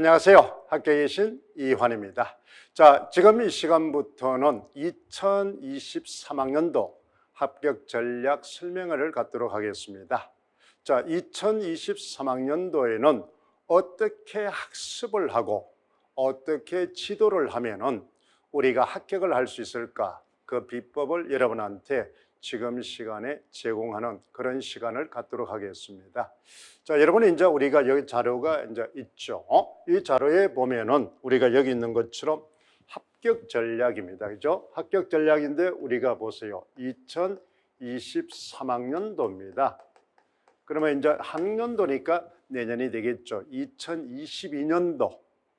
안녕하세요. 학교에 계신 이환입니다. 자, 지금 이 시간부터는 2023학년도 합격 전략 설명회를 갖도록 하겠습니다. 자, 2023학년도에는 어떻게 학습을 하고 어떻게 지도를 하면은 우리가 합격을 할 수 있을까? 그 비법을 여러분한테 지금 시간에 제공하는 그런 시간을 갖도록 하겠습니다. 자, 여러분 이제 우리가 여기 자료가 이제 있죠. 이 자료에 보면은 우리가 여기 있는 것처럼 합격 전략입니다. 그죠? 합격 전략인데 우리가 보세요. 2023학년도입니다. 그러면 이제 학년도니까 내년이 되겠죠. 2022년도.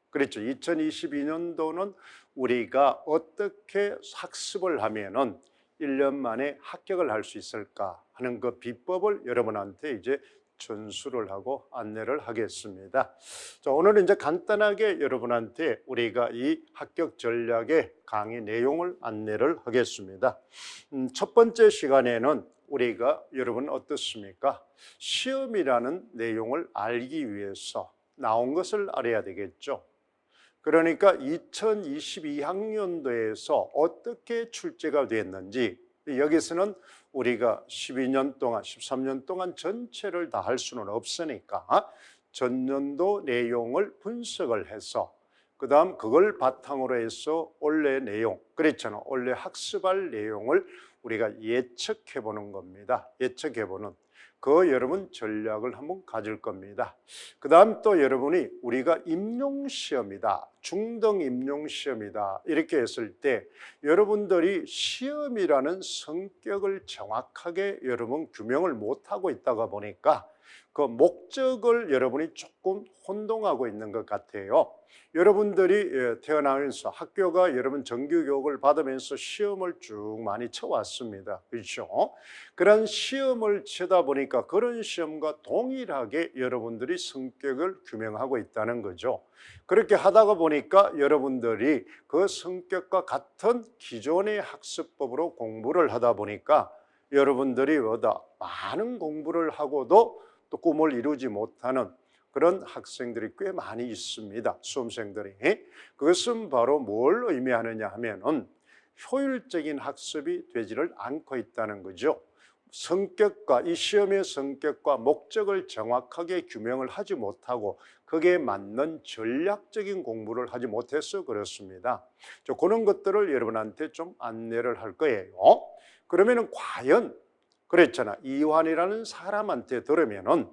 그렇죠. 2022년도는 우리가 어떻게 학습을 하면은 1년 만에 합격을 할 수 있을까 하는 그 비법을 여러분한테 이제 전수를 하고 안내를 하겠습니다. 자, 오늘은 이제 간단하게 여러분한테 우리가 이 합격 전략의 강의 내용을 안내를 하겠습니다. 첫 번째 시간에는 우리가 여러분 어떻습니까? 시험이라는 내용을 알기 위해서 나온 것을 알아야 되겠죠. 그러니까 2022학년도에서 어떻게 출제가 됐는지 여기서는 우리가 12년 동안 13년 동안 전체를 다 할 수는 없으니까 전년도 내용을 분석을 해서 그 다음 그걸 바탕으로 해서 올해 내용, 그렇잖아. 올해 학습할 내용을 우리가 예측해 보는 겁니다. 예측해 보는 그 여러분 전략을 한번 가질 겁니다. 그 다음 또 여러분이 우리가 임용시험이다, 중등 임용시험이다 이렇게 했을 때 여러분들이 시험이라는 성격을 정확하게 여러분 규명을 못하고 있다가 보니까 그 목적을 여러분이 조금 혼동하고 있는 것 같아요. 여러분들이 태어나면서 학교가 여러분 정규교육을 받으면서 시험을 쭉 많이 쳐왔습니다. 그렇죠? 그런 시험을 치다 보니까 그런 시험과 동일하게 여러분들이 성격을 규명하고 있다는 거죠. 그렇게 하다가 보니까 여러분들이 그 성격과 같은 기존의 학습법으로 공부를 하다 보니까 여러분들이 많은 공부를 하고도 또 꿈을 이루지 못하는 그런 학생들이 꽤 많이 있습니다. 수험생들이. 그것은 바로 뭘 의미하느냐 하면은 효율적인 학습이 되지를 않고 있다는 거죠. 성격과 이 시험의 성격과 목적을 정확하게 규명을 하지 못하고 거기에 맞는 전략적인 공부를 하지 못해서 그렇습니다. 그런 것들을 여러분한테 좀 안내를 할 거예요. 그러면은 과연 그랬잖아. 이환이라는 사람한테 들으면은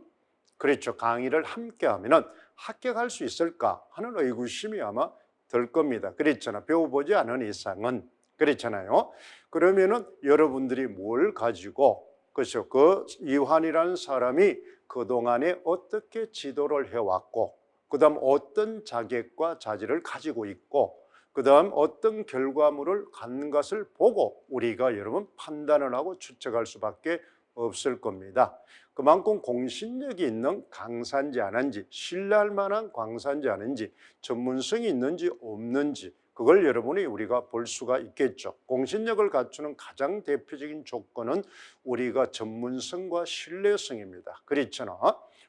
그렇죠. 강의를 함께 하면은 합격할 수 있을까 하는 의구심이 아마 들 겁니다. 그렇잖아. 배워보지 않은 이상은. 그렇잖아요. 그러면은 여러분들이 뭘 가지고 그렇죠. 그 이환이라는 사람이 그동안에 어떻게 지도를 해왔고 그 다음 어떤 자격과 자질을 가지고 있고 그 다음 어떤 결과물을 갖는 것을 보고 우리가 여러분 판단을 하고 추측할 수밖에 없을 겁니다. 그만큼 공신력이 있는 강사인지 아닌지, 신뢰할 만한 강사인지 아닌지, 전문성이 있는지 없는지 그걸 여러분이 우리가 볼 수가 있겠죠. 공신력을 갖추는 가장 대표적인 조건은 우리가 전문성과 신뢰성입니다. 그렇잖아.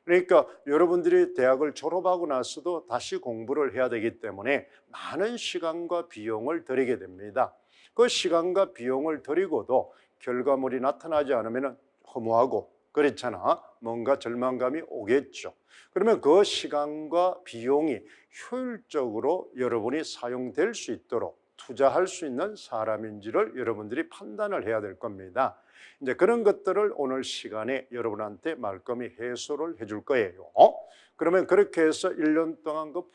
그러니까 여러분들이 대학을 졸업하고 나서도 다시 공부를 해야 되기 때문에 많은 시간과 비용을 들이게 됩니다. 그 시간과 비용을 들이고도 결과물이 나타나지 않으면 허무하고 그렇잖아. 뭔가 절망감이 오겠죠. 그러면 그 시간과 비용이 효율적으로 여러분이 사용될 수 있도록 투자할 수 있는 사람인지를 여러분들이 판단을 해야 될 겁니다. 이제 그런 것들을 오늘 시간에 여러분한테 말끔히 해소를 해줄 거예요. 그러면 그렇게 해서 1년 동안 그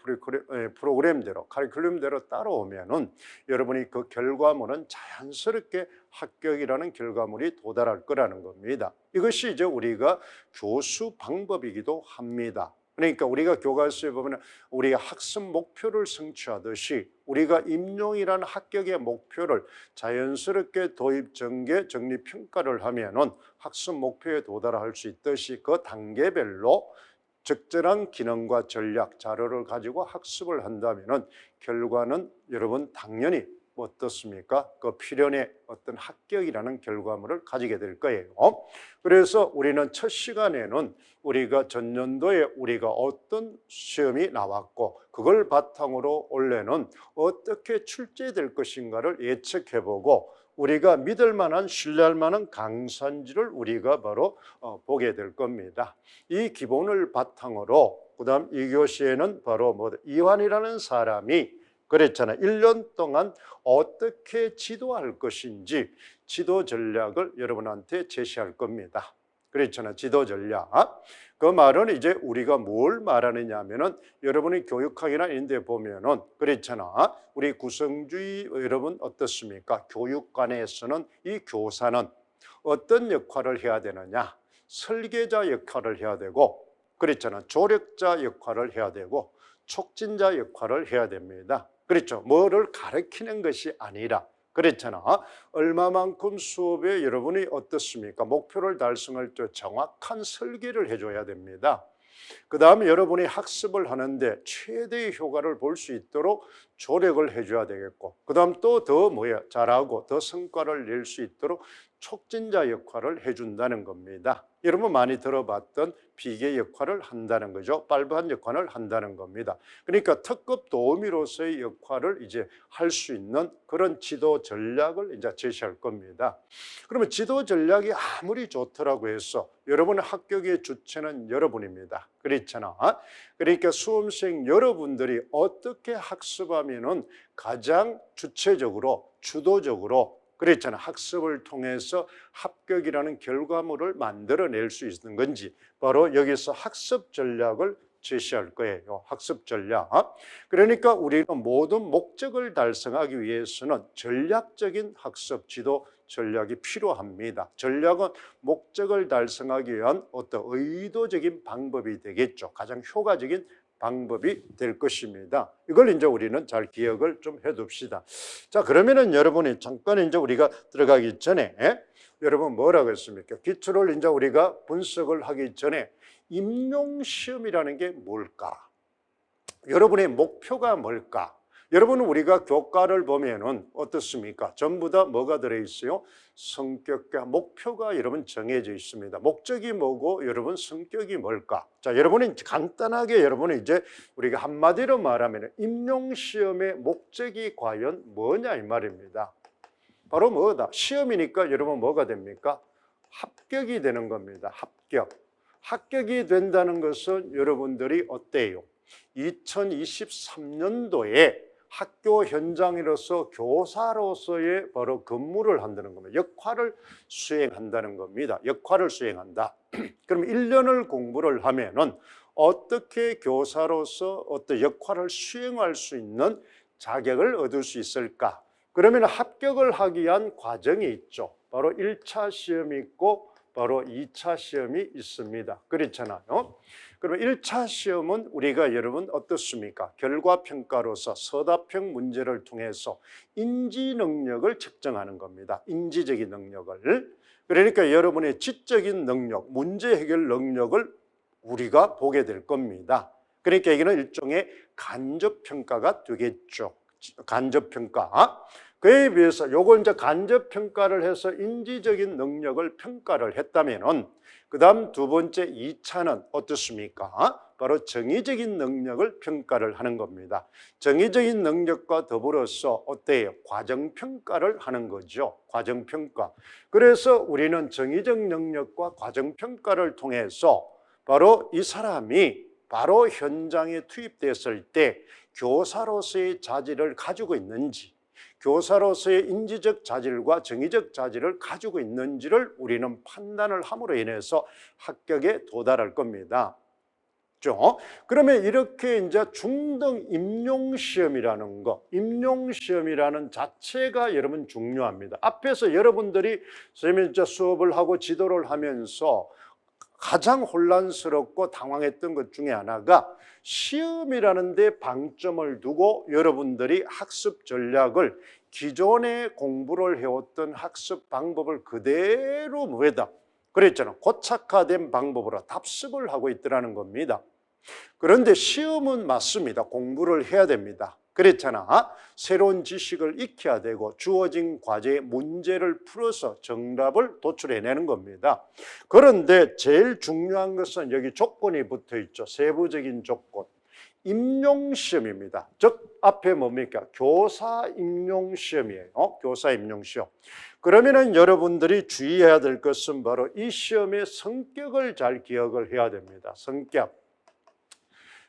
프로그램대로, 커리큘럼대로 따라오면은 여러분이 그 결과물은 자연스럽게 합격이라는 결과물이 도달할 거라는 겁니다. 이것이 이제 우리가 교수 방법이기도 합니다. 그러니까 우리가 교과서에 보면 우리가 학습 목표를 성취하듯이 우리가 임용이라는 합격의 목표를 자연스럽게 도입, 전개, 정리, 평가를 하면은 학습 목표에 도달할 수 있듯이 그 단계별로 적절한 기능과 전략, 자료를 가지고 학습을 한다면은 결과는 여러분 당연히 뭐 어떻습니까? 그 필연의 어떤 합격이라는 결과물을 가지게 될 거예요. 그래서 우리는 첫 시간에는 우리가 전년도에 우리가 어떤 시험이 나왔고 그걸 바탕으로 올해는 어떻게 출제될 것인가를 예측해보고 우리가 믿을 만한 신뢰할 만한 강사인지를 우리가 바로 보게 될 겁니다. 이 기본을 바탕으로 그다음 2교시에는 바로 이환이라는 사람이 그랬잖아요. 1년 동안 어떻게 지도할 것인지 지도 전략을 여러분한테 제시할 겁니다. 그렇잖아요. 지도 전략. 그 말은 이제 우리가 뭘 말하느냐 하면은 여러분이 교육학이나 이런 데 보면은 그렇잖아. 우리 구성주의 여러분 어떻습니까? 교육관에서는 이 교사는 어떤 역할을 해야 되느냐? 설계자 역할을 해야 되고 그렇잖아. 조력자 역할을 해야 되고 촉진자 역할을 해야 됩니다. 그렇죠. 뭐를 가르치는 것이 아니라 그렇잖아. 얼마만큼 수업에 여러분이 어떻습니까? 목표를 달성할 때 정확한 설계를 해줘야 됩니다. 그 다음에 여러분이 학습을 하는데 최대의 효과를 볼 수 있도록 조력을 해줘야 되겠고 그 다음 또 더 잘하고 더 성과를 낼 수 있도록 촉진자 역할을 해준다는 겁니다. 여러분 많이 들어봤던 비계 역할을 한다는 거죠. 발부한 역할을 한다는 겁니다. 그러니까 특급 도우미로서의 역할을 이제 할 수 있는 그런 지도 전략을 이제 제시할 겁니다. 그러면 지도 전략이 아무리 좋더라고 해서 여러분의 합격의 주체는 여러분입니다. 그렇잖아. 그러니까 수험생 여러분들이 어떻게 학습하면은 가장 주체적으로 주도적으로 그랬잖아. 학습을 통해서 합격이라는 결과물을 만들어낼 수 있는 건지 바로 여기서 학습 전략을 제시할 거예요. 학습 전략. 그러니까 우리는 모든 목적을 달성하기 위해서는 전략적인 학습 지도 전략이 필요합니다. 전략은 목적을 달성하기 위한 어떤 의도적인 방법이 되겠죠. 가장 효과적인 방법이 될 것입니다. 이걸 이제 우리는 잘 기억을 좀 해둡시다. 자, 그러면은 여러분이 잠깐 이제 우리가 들어가기 전에 여러분 뭐라고 했습니까? 기초를 이제 우리가 분석을 하기 전에 임용시험이라는 게 뭘까? 여러분의 목표가 뭘까? 여러분은 우리가 교과를 보면은 어떻습니까? 전부 다 뭐가 들어있어요? 성격과 목표가 여러분 정해져 있습니다. 목적이 뭐고 여러분 성격이 뭘까? 자, 여러분은 간단하게 여러분은 이제 우리가 한마디로 말하면 임용시험의 목적이 과연 뭐냐 이 말입니다. 바로 뭐다? 시험이니까 여러분 뭐가 됩니까? 합격이 되는 겁니다. 합격. 합격이 된다는 것은 여러분들이 어때요? 2023년도에 학교 현장으로서 교사로서의 바로 근무를 한다는 겁니다. 역할을 수행한다는 겁니다. 역할을 수행한다. 그럼 1년을 공부를 하면은 어떻게 교사로서 어떤 역할을 수행할 수 있는 자격을 얻을 수 있을까? 그러면 합격을 하기 위한 과정이 있죠. 바로 1차 시험이 있고 바로 2차 시험이 있습니다. 그렇잖아요. 그러면 1차 시험은 우리가 여러분 어떻습니까? 결과평가로서 서답형 문제를 통해서 인지 능력을 측정하는 겁니다. 인지적인 능력을. 그러니까 여러분의 지적인 능력, 문제 해결 능력을 우리가 보게 될 겁니다. 그러니까 이거는 일종의 간접평가가 되겠죠. 간접평가. 그에 비해서 요걸 이제 간접평가를 해서 인지적인 능력을 평가를 했다면은 그 다음 두 번째 2차는 어떻습니까? 바로 정의적인 능력을 평가를 하는 겁니다. 정의적인 능력과 더불어서 어때요? 과정평가를 하는 거죠. 과정평가. 그래서 우리는 정의적 능력과 과정평가를 통해서 바로 이 사람이 바로 현장에 투입됐을 때 교사로서의 자질을 가지고 있는지 교사로서의 인지적 자질과 정의적 자질을 가지고 있는지를 우리는 판단을 함으로 인해서 합격에 도달할 겁니다. 그러면 이렇게 이제 중등 임용시험이라는 거, 임용시험이라는 자체가 여러분 중요합니다. 앞에서 여러분들이 선생님이 이제 수업을 하고 지도를 하면서 가장 혼란스럽고 당황했던 것 중에 하나가 시험이라는 데 방점을 두고 여러분들이 학습 전략을 기존에 공부를 해왔던 학습 방법을 그대로 뭐에다 그랬잖아. 고착화된 방법으로 답습을 하고 있더라는 겁니다. 그런데 시험은 맞습니다. 공부를 해야 됩니다. 그랬잖아. 새로운 지식을 익혀야 되고 주어진 과제의 문제를 풀어서 정답을 도출해내는 겁니다. 그런데 제일 중요한 것은 여기 조건이 붙어 있죠. 세부적인 조건. 임용시험입니다. 즉 앞에 뭡니까? 교사 임용시험이에요. 교사 임용시험. 그러면은 여러분들이 주의해야 될 것은 바로 이 시험의 성격을 잘 기억을 해야 됩니다. 성격.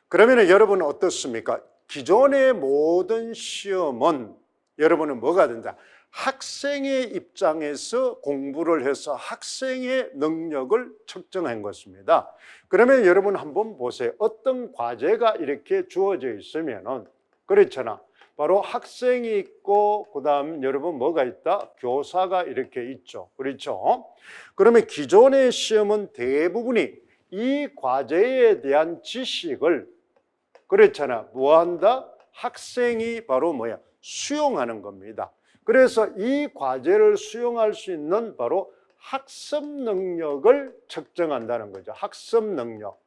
그러면은 여러분은 어떻습니까? 기존의 모든 시험은 여러분은 뭐가 된다? 학생의 입장에서 공부를 해서 학생의 능력을 측정한 것입니다. 그러면 여러분 한번 보세요. 어떤 과제가 이렇게 주어져 있으면은 그렇잖아. 바로 학생이 있고 그다음 여러분 뭐가 있다? 교사가 이렇게 있죠. 그렇죠? 그러면 기존의 시험은 대부분이 이 과제에 대한 지식을 그렇잖아. 뭐한다? 학생이 바로 뭐야? 수용하는 겁니다. 그래서 이 과제를 수용할 수 있는 바로 학습 능력을 측정한다는 거죠. 학습 능력.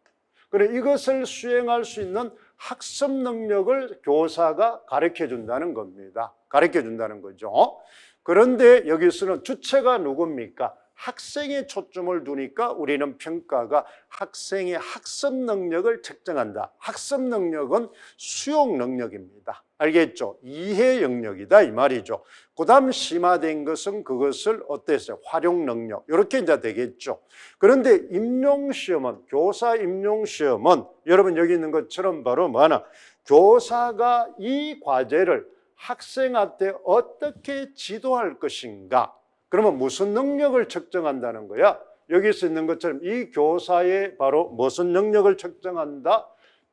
그래 이것을 수행할 수 있는 학습 능력을 교사가 가르쳐 준다는 겁니다. 가르쳐 준다는 거죠. 그런데 여기서는 주체가 누굽니까? 학생에 초점을 두니까 우리는 평가가 학생의 학습 능력을 측정한다. 학습 능력은 수용 능력입니다. 알겠죠? 이해 영역이다 이 말이죠. 그 다음 심화된 것은 그것을 어땠어요? 활용 능력 이렇게 이제 되겠죠. 그런데 임용시험은 교사 임용시험은 여러분 여기 있는 것처럼 바로 뭐하나 교사가 이 과제를 학생한테 어떻게 지도할 것인가 그러면 무슨 능력을 측정한다는 거야? 여기서 있는 것처럼 이 교사의 바로 무슨 능력을 측정한다?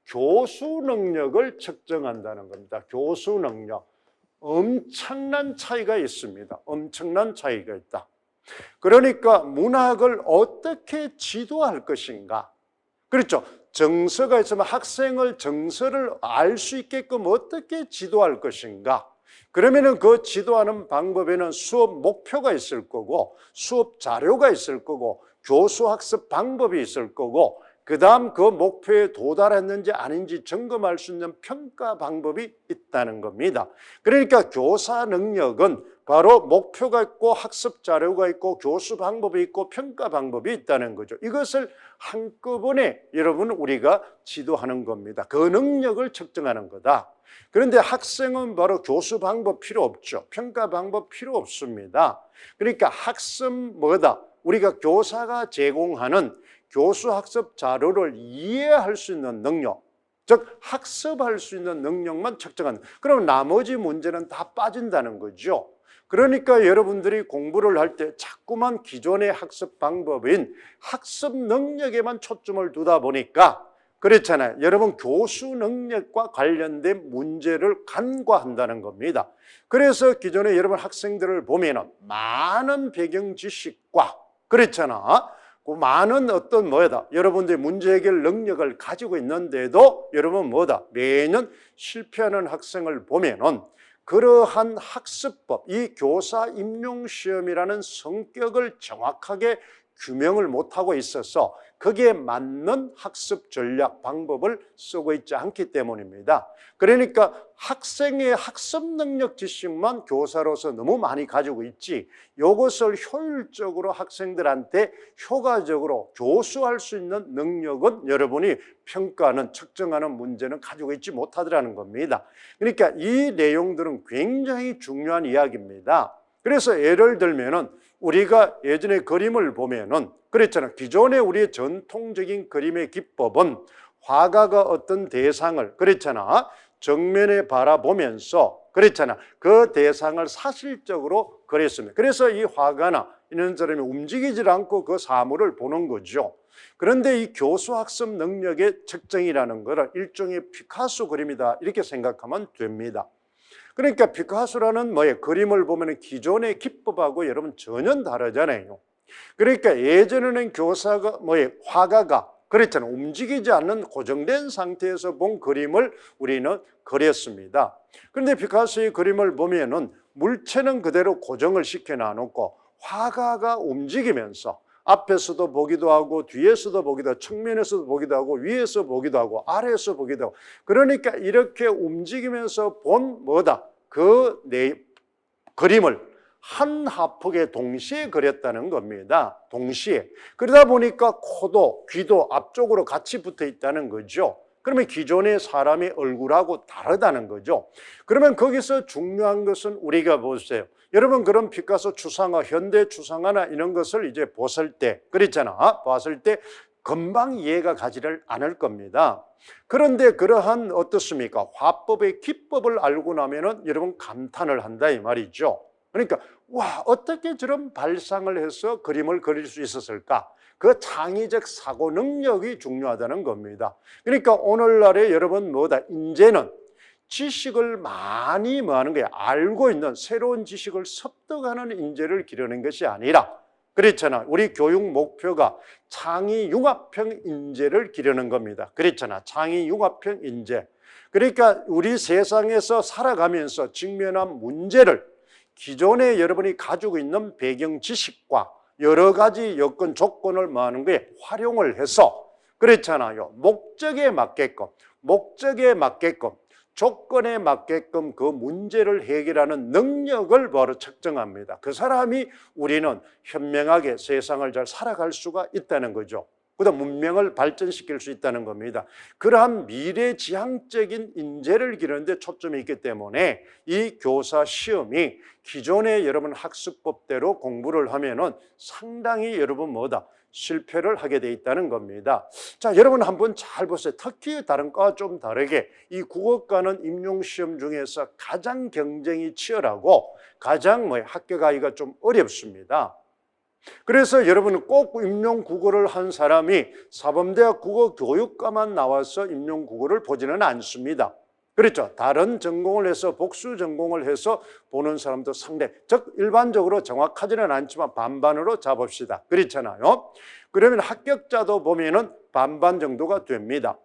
교수 능력을 측정한다는 겁니다. 교수 능력. 엄청난 차이가 있습니다. 엄청난 차이가 있다. 그러니까 문학을 어떻게 지도할 것인가? 그렇죠. 정서가 있으면 학생을 정서를 알 수 있게끔 어떻게 지도할 것인가? 그러면은 그 지도하는 방법에는 수업 목표가 있을 거고 수업 자료가 있을 거고 교수 학습 방법이 있을 거고 그 다음 그 목표에 도달했는지 아닌지 점검할 수 있는 평가 방법이 있다는 겁니다. 그러니까 교사 능력은 바로 목표가 있고 학습 자료가 있고 교수 방법이 있고 평가 방법이 있다는 거죠. 이것을 한꺼번에 여러분 우리가 지도하는 겁니다. 그 능력을 측정하는 거다. 그런데 학생은 바로 교수 방법 필요 없죠. 평가 방법 필요 없습니다. 그러니까 학습 뭐다? 우리가 교사가 제공하는 교수 학습 자료를 이해할 수 있는 능력, 즉 학습할 수 있는 능력만 측정한다. 그럼 나머지 문제는 다 빠진다는 거죠. 그러니까 여러분들이 공부를 할 때 자꾸만 기존의 학습 방법인 학습 능력에만 초점을 두다 보니까 그렇잖아요. 여러분 교수 능력과 관련된 문제를 간과한다는 겁니다. 그래서 기존에 여러분 학생들을 보면은 많은 배경 지식과 그렇잖아. 그 많은 어떤 뭐다 여러분들의 문제 해결 능력을 가지고 있는데도 여러분 뭐다 매년 실패하는 학생을 보면은 그러한 학습법, 이 교사 임용시험이라는 성격을 정확하게 규명을 못하고 있어서 거기에 맞는 학습 전략 방법을 쓰고 있지 않기 때문입니다. 그러니까 학생의 학습 능력 지식만 교사로서 너무 많이 가지고 있지 이것을 효율적으로 학생들한테 효과적으로 교수할 수 있는 능력은 여러분이 평가하는 측정하는 문제는 가지고 있지 못하더라는 겁니다. 그러니까 이 내용들은 굉장히 중요한 이야기입니다. 그래서 예를 들면은 우리가 예전에 그림을 보면은 그랬잖아. 기존의 우리의 전통적인 그림의 기법은 화가가 어떤 대상을 그랬잖아. 정면에 바라보면서 그랬잖아. 그 대상을 사실적으로 그렸습니다. 그래서 이 화가나 이런 사람이 움직이질 않고 그 사물을 보는 거죠. 그런데 이 교수 학습 능력의 측정이라는 것은 일종의 피카소 그림이다 이렇게 생각하면 됩니다. 그러니까 피카소라는 뭐예요? 그림을 보면 기존의 기법하고 여러분 전혀 다르잖아요. 그러니까 예전에는 교사가 뭐예요? 화가가 그랬잖아요. 움직이지 않는 고정된 상태에서 본 그림을 우리는 그렸습니다. 그런데 피카소의 그림을 보면은 물체는 그대로 고정을 시켜 놔놓고 화가가 움직이면서 앞에서도 보기도 하고 뒤에서도 보기도 하고 측면에서도 보기도 하고 위에서 보기도 하고 아래에서 보기도 하고 그러니까 이렇게 움직이면서 본 뭐다? 그 그림을 한 화폭에 동시에 그렸다는 겁니다. 동시에. 그러다 보니까 코도 귀도 앞쪽으로 같이 붙어 있다는 거죠. 그러면 기존의 사람의 얼굴하고 다르다는 거죠. 그러면 거기서 중요한 것은 우리가 보세요. 여러분 그런 피카소 추상화, 현대 추상화나 이런 것을 이제 봤을 때 그랬잖아. 봤을 때 금방 이해가 가지를 않을 겁니다. 그런데 그러한 어떻습니까? 화법의 기법을 알고 나면은 여러분 감탄을 한다 이 말이죠. 그러니까 와 어떻게 저런 발상을 해서 그림을 그릴 수 있었을까? 그 창의적 사고 능력이 중요하다는 겁니다. 그러니까 오늘날에 여러분 뭐다? 인재는 지식을 많이 뭐 하는 거야? 알고 있는 새로운 지식을 습득하는 인재를 기르는 것이 아니라 그렇잖아. 우리 교육 목표가 창의 융합형 인재를 기르는 겁니다. 그렇잖아. 창의 융합형 인재. 그러니까 우리 세상에서 살아가면서 직면한 문제를 기존에 여러분이 가지고 있는 배경 지식과 여러 가지 여건 조건을 뭐 하는 거에 활용을 해서 그렇잖아요. 목적에 맞게끔 조건에 맞게끔 그 문제를 해결하는 능력을 바로 측정합니다. 그 사람이 우리는 현명하게 세상을 잘 살아갈 수가 있다는 거죠. 그다음 문명을 발전시킬 수 있다는 겁니다. 그러한 미래지향적인 인재를 기르는데 초점이 있기 때문에 이 교사 시험이 기존의 여러분 학습법대로 공부를 하면은 상당히 여러분 뭐다? 실패를 하게 돼 있다는 겁니다. 자, 여러분 한번 잘 보세요. 특히 다른 과와 좀 다르게 이 국어과는 임용시험 중에서 가장 경쟁이 치열하고 가장 합격하기가 좀 어렵습니다. 그래서 여러분은 꼭 임용국어를 한 사람이 사범대학 국어교육과만 나와서 임용국어를 보지는 않습니다. 그렇죠. 다른 전공을 해서 복수 전공을 해서 보는 사람도 상대, 즉 일반적으로 정확하지는 않지만 반반으로 잡읍시다. 그렇잖아요. 그러면 합격자도 보면은 반반 정도가 됩니다.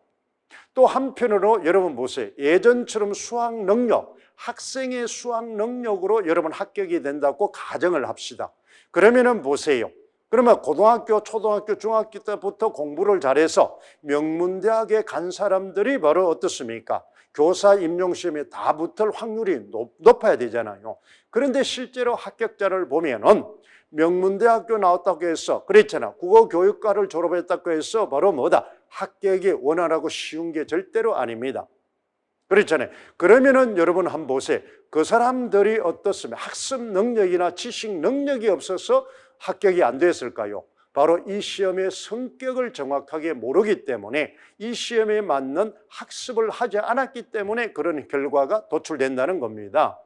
또 한편으로 여러분 보세요. 예전처럼 수학 능력, 학생의 수학 능력으로 여러분 합격이 된다고 가정을 합시다. 그러면은 보세요. 그러면 고등학교, 초등학교, 중학교 때부터 공부를 잘해서 명문대학에 간 사람들이 바로 어떻습니까? 교사 임용시험에 다 붙을 확률이 높아야 되잖아요. 그런데 실제로 합격자를 보면은 명문대학교 나왔다고 해서 그랬잖아. 국어교육과를 졸업했다고 해서 바로 뭐다? 합격이 원활하고 쉬운 게 절대로 아닙니다. 그렇잖아요. 그러면은 여러분 한번 보세요. 그 사람들이 어떻습니까? 학습 능력이나 지식 능력이 없어서 합격이 안 됐을까요? 바로 이 시험의 성격을 정확하게 모르기 때문에 이 시험에 맞는 학습을 하지 않았기 때문에 그런 결과가 도출된다는 겁니다.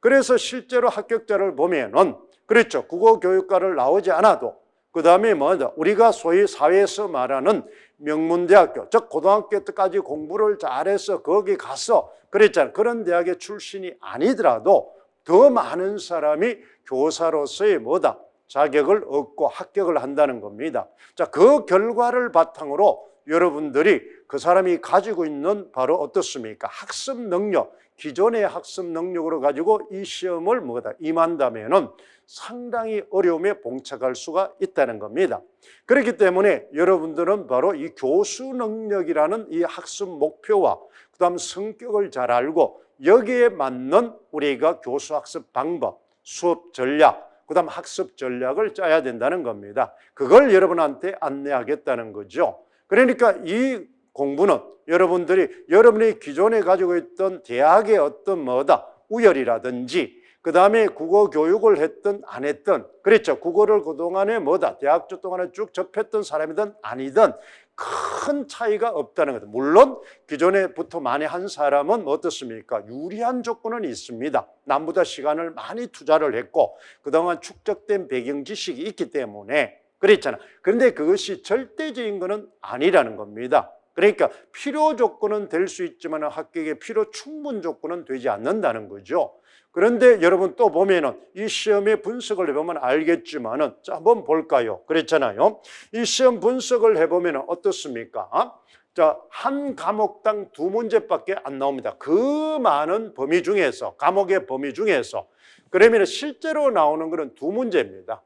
그래서 실제로 합격자를 보면은 그렇죠. 국어교육과를 나오지 않아도 그 다음에 뭐다? 우리가 소위 사회에서 말하는 명문대학교, 즉 고등학교 때까지 공부를 잘해서 거기 가서 그랬잖아요. 그런 대학의 출신이 아니더라도 더 많은 사람이 교사로서의 뭐다? 자격을 얻고 합격을 한다는 겁니다. 자, 그 결과를 바탕으로 여러분들이 그 사람이 가지고 있는 바로 어떻습니까? 학습 능력, 기존의 학습 능력으로 가지고 이 시험을 뭐다? 임한다면은 상당히 어려움에 봉착할 수가 있다는 겁니다. 그렇기 때문에 여러분들은 바로 이 교수 능력이라는 이 학습 목표와 그다음 성격을 잘 알고 여기에 맞는 우리가 교수 학습 방법, 수업 전략, 그다음 학습 전략을 짜야 된다는 겁니다. 그걸 여러분한테 안내하겠다는 거죠. 그러니까 이 공부는 여러분이 기존에 가지고 있던 대학의 어떤 뭐다 우열이라든지 그 다음에 국어 교육을 했든 안 했든 그랬죠. 국어를 그동안에 뭐다 대학교 동안에 쭉 접했던 사람이든 아니든 큰 차이가 없다는 거죠. 물론 기존에부터 많이 한 사람은 어떻습니까? 유리한 조건은 있습니다. 남보다 시간을 많이 투자를 했고 그동안 축적된 배경 지식이 있기 때문에 그랬잖아. 그런데 그것이 절대적인 것은 아니라는 겁니다. 그러니까 필요 조건은 될 수 있지만 합격의 필요 충분 조건은 되지 않는다는 거죠. 그런데 여러분 또 보면은 이 시험의 분석을 해보면 알겠지만은 자, 한번 볼까요? 그랬잖아요. 이 시험 분석을 해보면은 어떻습니까? 자, 한 과목당 2문제밖에 안 나옵니다. 그 많은 범위 중에서, 과목의 범위 중에서 그러면 실제로 나오는 것은 2문제입니다.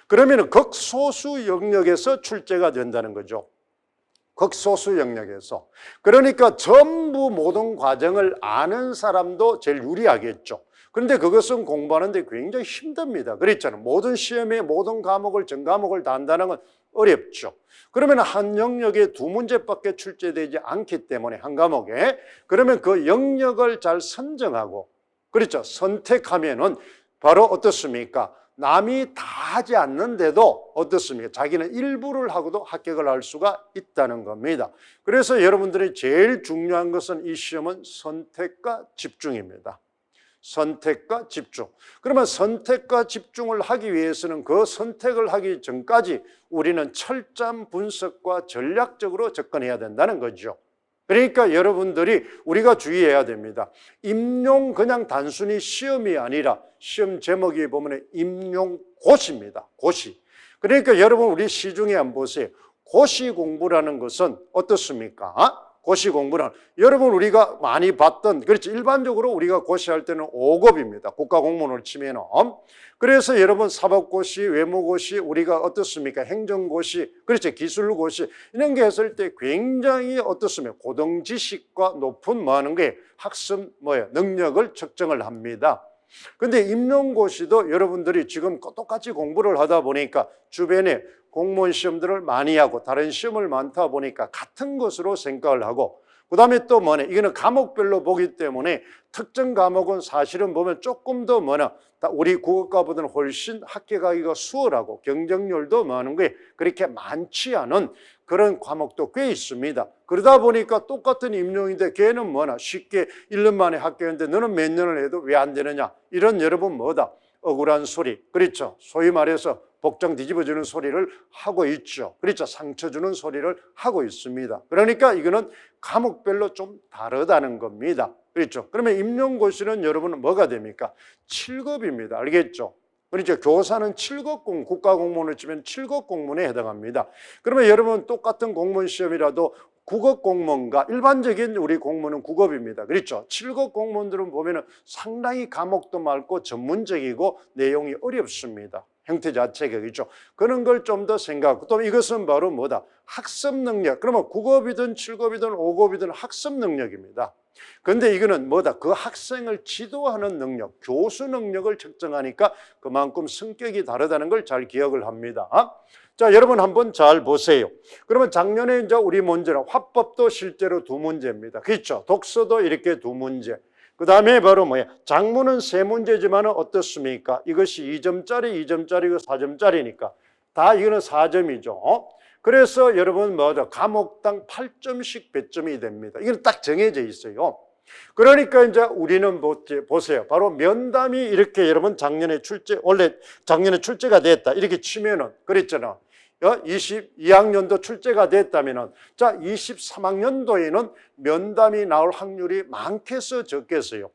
그러면 극소수 영역에서 출제가 된다는 거죠. 극소수 영역에서. 그러니까 전부 모든 과정을 아는 사람도 제일 유리하겠죠. 그런데 그것은 공부하는데 굉장히 힘듭니다. 그랬잖아요. 모든 시험에 모든 과목을 전 과목을 다 한다는 건 어렵죠. 그러면 한 영역에 두 문제밖에 출제되지 않기 때문에 한 과목에, 그러면 그 영역을 잘 선정하고, 그렇죠, 선택하면은 바로 어떻습니까? 남이 다 하지 않는데도 어떻습니까? 자기는 일부를 하고도 합격을 할 수가 있다는 겁니다. 그래서 여러분들이 제일 중요한 것은 이 시험은 선택과 집중입니다. 선택과 집중. 그러면 선택과 집중을 하기 위해서는 그 선택을 하기 전까지 우리는 철저한 분석과 전략적으로 접근해야 된다는 거죠. 그러니까 여러분들이 우리가 주의해야 됩니다. 임용 그냥 단순히 시험이 아니라 시험 제목에 보면 임용고시입니다. 고시. 그러니까 여러분 우리 시중에 한번 보세요. 고시 공부라는 것은 어떻습니까? 고시 공부는 여러분 우리가 많이 봤던, 그렇지, 일반적으로 우리가 고시할 때는 5급입니다. 국가공무원을 치면은. 그래서 여러분 사법고시, 외무고시, 우리가 어떻습니까? 행정고시, 그렇지, 기술고시 이런 게 했을 때 굉장히 어떻습니까? 고등지식과 높은 뭐 하는 게 학습 능력을 측정을 합니다. 근데 임용고시도 여러분들이 지금 똑같이 공부를 하다 보니까 주변에 공무원 시험들을 많이 하고 다른 시험을 많다 보니까 같은 것으로 생각을 하고, 그 다음에 또 뭐냐, 이거는 과목별로 보기 때문에 특정 과목은 사실은 보면 조금 더 우리 국어과보다는 훨씬 합격하기가 수월하고 경쟁률도 많은 게 그렇게 많지 않은 그런 과목도 꽤 있습니다. 그러다 보니까 똑같은 임용인데 걔는 쉽게 1년 만에 합격했는데 너는 몇 년을 해도 왜 안 되느냐, 이런 여러분 억울한 소리, 그렇죠, 소위 말해서 복장 뒤집어주는 소리를 하고 있죠. 그렇죠, 상처 주는 소리를 하고 있습니다. 그러니까 이거는 과목별로 좀 다르다는 겁니다. 그렇죠. 그러면 임용고시는 여러분은 뭐가 됩니까? 7급입니다. 알겠죠? 그렇죠. 교사는 7급 국가공무원을 치면 7급 공무원에 해당합니다. 그러면 여러분 똑같은 공무원 시험이라도 9급 공무원과 일반적인 우리 공무원은 9급입니다. 그렇죠. 7급 공무원들은 보면은 상당히 과목도 많고 전문적이고 내용이 어렵습니다. 형태 자체가, 그렇죠. 그런 걸 좀 더 생각하고, 또 이것은 바로 학습 능력. 그러면 9급이든 7급이든 5급이든 학습 능력입니다. 그런데 이거는 그 학생을 지도하는 능력, 교수 능력을 측정하니까 그만큼 성격이 다르다는 걸 잘 기억을 합니다. 자, 여러분 한번 잘 보세요. 그러면 작년에 이제 우리 문제는 화법도 실제로 2문제입니다. 그렇죠. 독서도 이렇게 2문제. 그 다음에 바로 작문은 3문제지만 어떻습니까? 이것이 2점짜리, 2점짜리고 4점짜리니까 다 이거는 4점이죠. 그래서 여러분 과목당 8점씩 배점이 됩니다. 이건 딱 정해져 있어요. 그러니까 이제 우리는 보세요. 바로 면담이 이렇게 여러분 원래 작년에 출제가 됐다 이렇게 치면은, 그랬잖아. 22학년도 출제가 됐다면은, 자, 23학년도에는 면담이 나올 확률이 많겠어, 적겠어요?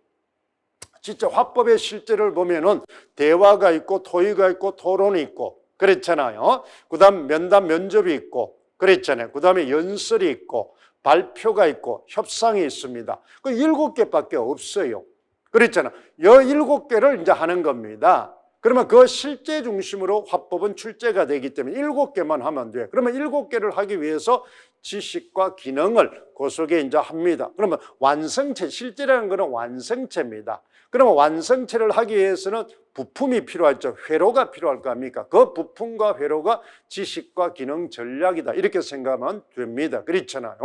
진짜 화법의 실제를 보면은 대화가 있고 토의가 있고 토론이 있고 그랬잖아요. 그 다음 면담 면접이 있고 그랬잖아요. 그 다음에 연설이 있고 발표가 있고 협상이 있습니다. 그 7개밖에 없어요. 그랬잖아. 7개를 이제 하는 겁니다. 그러면 그 실제 중심으로 화법은 출제가 되기 때문에 7개만 하면 돼요. 그러면 7개를 하기 위해서 지식과 기능을 그 속에 이제 합니다. 그러면 완성체, 실제라는 것은 완성체입니다. 그러면 완성체를 하기 위해서는 부품이 필요하죠. 회로가 필요할 거 아닙니까? 그 부품과 회로가 지식과 기능 전략이다. 이렇게 생각하면 됩니다. 그렇잖아요.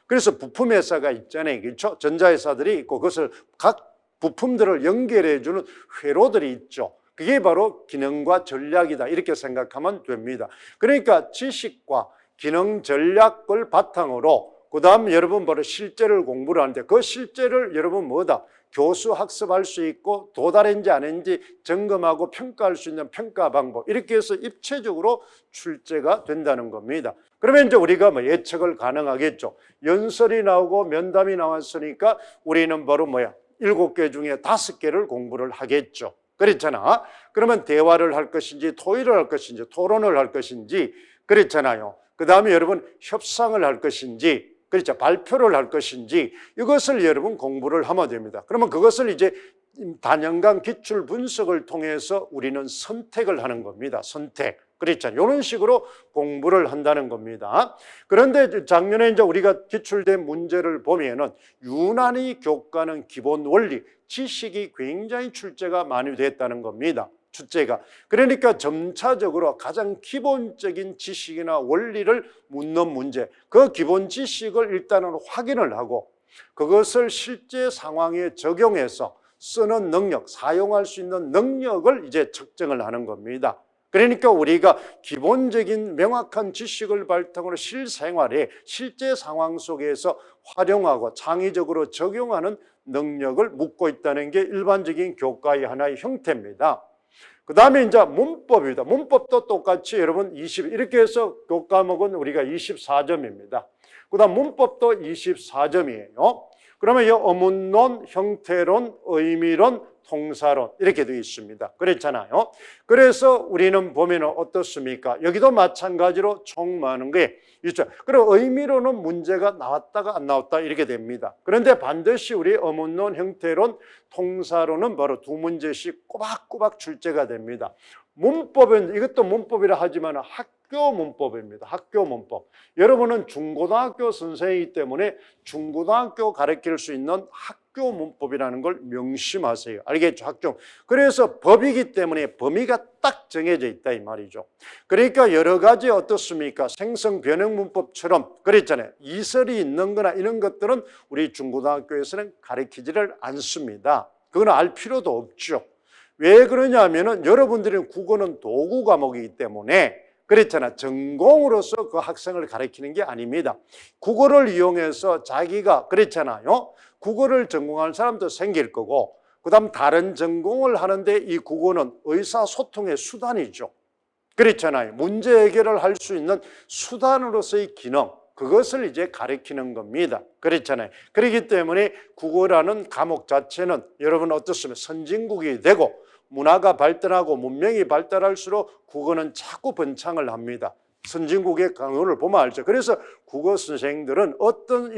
그래서 부품 회사가 있잖아요. 그렇죠? 전자회사들이 있고 그것을 각 부품들을 연결해 주는 회로들이 있죠. 그게 바로 기능과 전략이다. 이렇게 생각하면 됩니다. 그러니까 지식과 기능 전략을 바탕으로 그 다음 여러분 바로 실제를 공부를 하는데 그 실제를 여러분 교수 학습할 수 있고 도달했는지 아닌지 점검하고 평가할 수 있는 평가 방법, 이렇게 해서 입체적으로 출제가 된다는 겁니다. 그러면 이제 우리가 예측을 가능하겠죠. 연설이 나오고 면담이 나왔으니까 우리는 바로 7개 중에 5개를 공부를 하겠죠. 그렇잖아. 그러면 대화를 할 것인지 토의를 할 것인지 토론을 할 것인지 그렇잖아요. 그 다음에 여러분 협상을 할 것인지, 그렇죠, 발표를 할 것인지 이것을 여러분 공부를 하면 됩니다. 그러면 그것을 이제 단연간 기출 분석을 통해서 우리는 선택을 하는 겁니다. 선택. 그렇잖아요. 이런 식으로 공부를 한다는 겁니다. 그런데 작년에 이제 우리가 기출된 문제를 보면은 유난히 교과는 기본 원리, 지식이 굉장히 출제가 많이 됐다는 겁니다. 출제가. 그러니까 점차적으로 가장 기본적인 지식이나 원리를 묻는 문제, 그 기본 지식을 일단은 확인을 하고 그것을 실제 상황에 적용해서 쓰는 능력, 사용할 수 있는 능력을 이제 측정을 하는 겁니다. 그러니까 우리가 기본적인 명확한 지식을 바탕으로 실생활에 실제 상황 속에서 활용하고 창의적으로 적용하는 능력을 묻고 있다는 게 일반적인 교과의 하나의 형태입니다. 그 다음에 이제 문법입니다. 문법도 똑같이 여러분 이렇게 해서 교과목은 우리가 24점입니다. 그 다음 문법도 24점이에요. 그러면 이 어문론, 형태론, 의미론, 통사론 이렇게 되어 있습니다. 그렇잖아요. 그래서 우리는 보면 어떻습니까? 여기도 마찬가지로 총 많은 게 있죠. 그리고 의미론은 문제가 나왔다가 안 나왔다 이렇게 됩니다. 그런데 반드시 우리 어문론, 형태론, 통사론은 바로 두 문제씩 꼬박꼬박 출제가 됩니다. 문법은 이것도 문법이라 하지만 학교 문법입니다. 학교 문법. 여러분은 중고등학교 선생이기 때문에 중고등학교 가르칠 수 있는 학교 문법이라는 걸 명심하세요. 알겠죠? 학교. 그래서 법이기 때문에 범위가 딱 정해져 있다 이 말이죠. 그러니까 여러 가지 어떻습니까? 생성 변형 문법처럼 그랬잖아요. 이설이 있는 거나 이런 것들은 우리 중고등학교에서는 가르치지를 않습니다. 그건 알 필요도 없죠. 왜 그러냐면은 여러분들은 국어는 도구 과목이기 때문에 그렇잖아. 전공으로서 그 학생을 가르치는 게 아닙니다. 국어를 이용해서 자기가 그렇잖아요. 국어를 전공할 사람도 생길 거고 그 다음 다른 전공을 하는데 이 국어는 의사소통의 수단이죠. 그렇잖아요. 문제 해결을 할 수 있는 수단으로서의 기능 그것을 이제 가르치는 겁니다. 그렇잖아요. 그렇기 때문에 국어라는 과목 자체는 여러분 어떻습니까? 선진국이 되고 문화가 발달하고 문명이 발달할수록 국어는 자꾸 번창을 합니다. 선진국의 강요를 보면 알죠. 그래서 국어 선생들은 어떤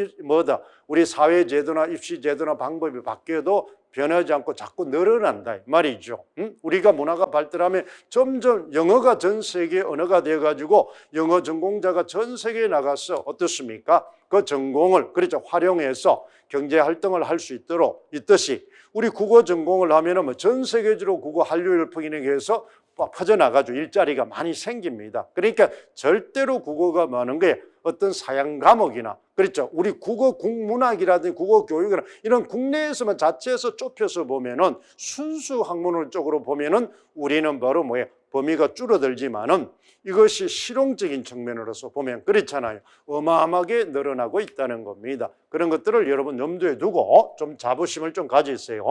우리 사회 제도나 입시 제도나 방법이 바뀌어도 변하지 않고 자꾸 늘어난다 말이죠. 우리가 문화가 발달하면 점점 영어가 전 세계 언어가 되어가지고 영어 전공자가 전 세계에 나가서 어떻습니까? 그 전공을 그렇죠 활용해서 경제 활동을 할 수 있도록 있듯이 우리 국어 전공을 하면은 전 세계적으로 국어 한류를 퍼기는 위해서 퍼져나가죠. 일자리가 많이 생깁니다. 그러니까 절대로 국어가 많은 게 어떤 사양 과목이나 그렇죠. 우리 국어 국문학이라든지 국어 교육이나 이런 국내에서만 자체에서 좁혀서 보면은 순수 학문을 쪽으로 보면은 우리는 바로 범위가 줄어들지만은 이것이 실용적인 측면으로서 보면 그렇잖아요. 어마어마하게 늘어나고 있다는 겁니다. 그런 것들을 여러분 염두에 두고 좀 자부심을 좀 가지세요.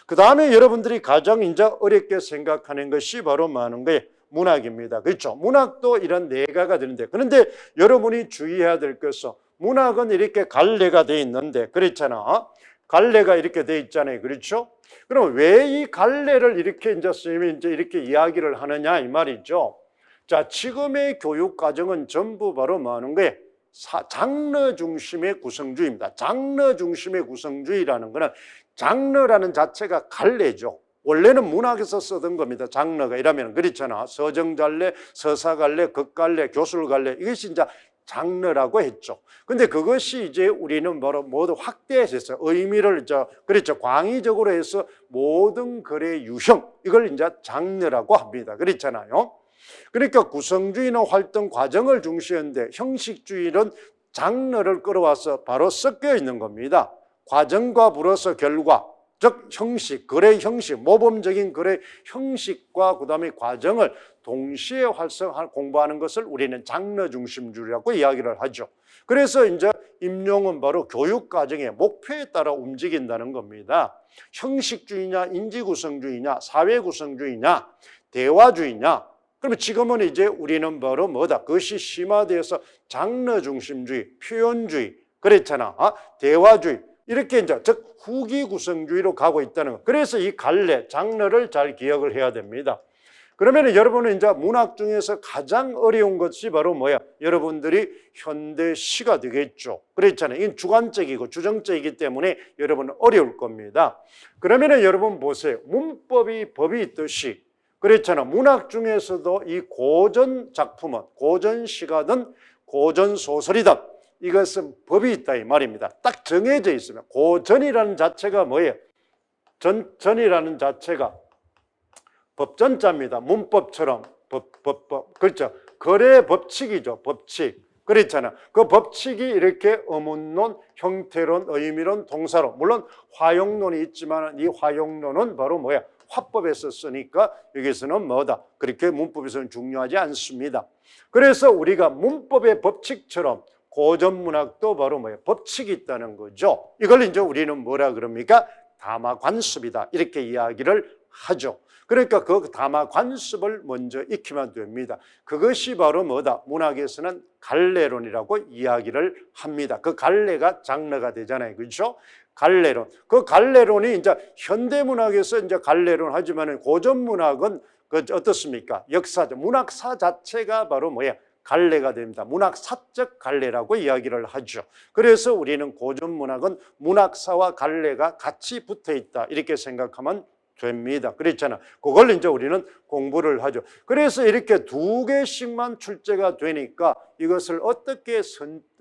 그 다음에 여러분들이 가장 이제 어렵게 생각하는 것이 바로 많은 게 문학입니다. 그렇죠? 문학도 이런 내가가 되는데 그런데 여러분이 주의해야 될 것은 문학은 이렇게 갈래가 돼 있는데 그렇잖아. 갈래가 이렇게 돼 있잖아요. 그렇죠? 그럼 왜 이 갈래를 이렇게 이제 선생님이 이제 이렇게 이야기를 하느냐 이 말이죠. 자, 지금의 교육 과정은 전부 바로 많은 게 장르 중심의 구성주의입니다. 장르 중심의 구성주의라는 거는 장르라는 자체가 갈래죠. 원래는 문학에서 쓰던 겁니다. 장르가 이러면 그렇잖아. 서정갈래, 서사갈래, 극갈래, 교술갈래 이것이 이제 장르라고 했죠. 근데 그것이 이제 우리는 바로 모두 확대해서 의미를 그렇죠. 광의적으로 해서 모든 글의 유형 이걸 이제 장르라고 합니다. 그렇잖아요. 그러니까 구성주의는 활동 과정을 중시했는데 형식주의는 장르를 끌어와서 바로 섞여 있는 겁니다. 과정과 불어서 결과, 즉 형식, 글의 형식, 모범적인 글의 형식과 그다음에 과정을 동시에 공부하는 것을 우리는 장르 중심주의라고 이야기를 하죠. 그래서 이제 임용은 바로 교육 과정의 목표에 따라 움직인다는 겁니다. 형식주의냐, 인지구성주의냐, 사회구성주의냐, 대화주의냐. 그러면 지금은 이제 우리는 바로 그것이 심화되어서 장르 중심주의, 표현주의, 그랬잖아. 대화주의. 이렇게 이제 즉 후기 구성주의로 가고 있다는 거. 그래서 이 갈래, 장르를 잘 기억을 해야 됩니다. 그러면 여러분은 이제 문학 중에서 가장 어려운 것이 바로 뭐야? 여러분들이 현대시가 되겠죠. 그렇잖아요. 이건 주관적이고 주정적이기 때문에 여러분은 어려울 겁니다. 그러면 여러분 보세요. 문법이 법이 있듯이 그렇잖아. 문학 중에서도 이 고전 작품은 고전 시가든 고전 소설이든 이것은 법이 있다 이 말입니다. 딱 정해져 있으면 고전이라는 자체가 뭐예요? 전이라는 자체가 법전자입니다. 문법처럼 법 그렇죠. 거래 법칙이죠. 법칙. 그렇잖아. 그 법칙이 이렇게 어문론, 형태론, 의미론, 동사론. 물론 화용론이 있지만 이 화용론은 바로 뭐야? 화법에서 쓰니까 여기서는 뭐다? 그렇게 문법에서는 중요하지 않습니다. 그래서 우리가 문법의 법칙처럼 고전문학도 바로 뭐야? 법칙이 있다는 거죠. 이걸 이제 우리는 뭐라 그럽니까? 담화관습이다. 이렇게 이야기를 하죠. 그러니까 그 담화관습을 먼저 익히면 됩니다. 그것이 바로 뭐다? 문학에서는 갈래론이라고 이야기를 합니다. 그 갈래가 장르가 되잖아요. 그렇죠? 갈래론. 그 갈래론이 이제 현대문학에서 이제 갈래론 하지만은 고전문학은 그 어떻습니까? 역사적 문학사 자체가 바로 뭐야? 갈래가 됩니다. 문학사적 갈래라고 이야기를 하죠. 그래서 우리는 고전문학은 문학사와 갈래가 같이 붙어 있다. 이렇게 생각하면 됩니다. 그렇잖아. 그걸 이제 우리는 공부를 하죠. 그래서 이렇게 두 개씩만 출제가 되니까 이것을 어떻게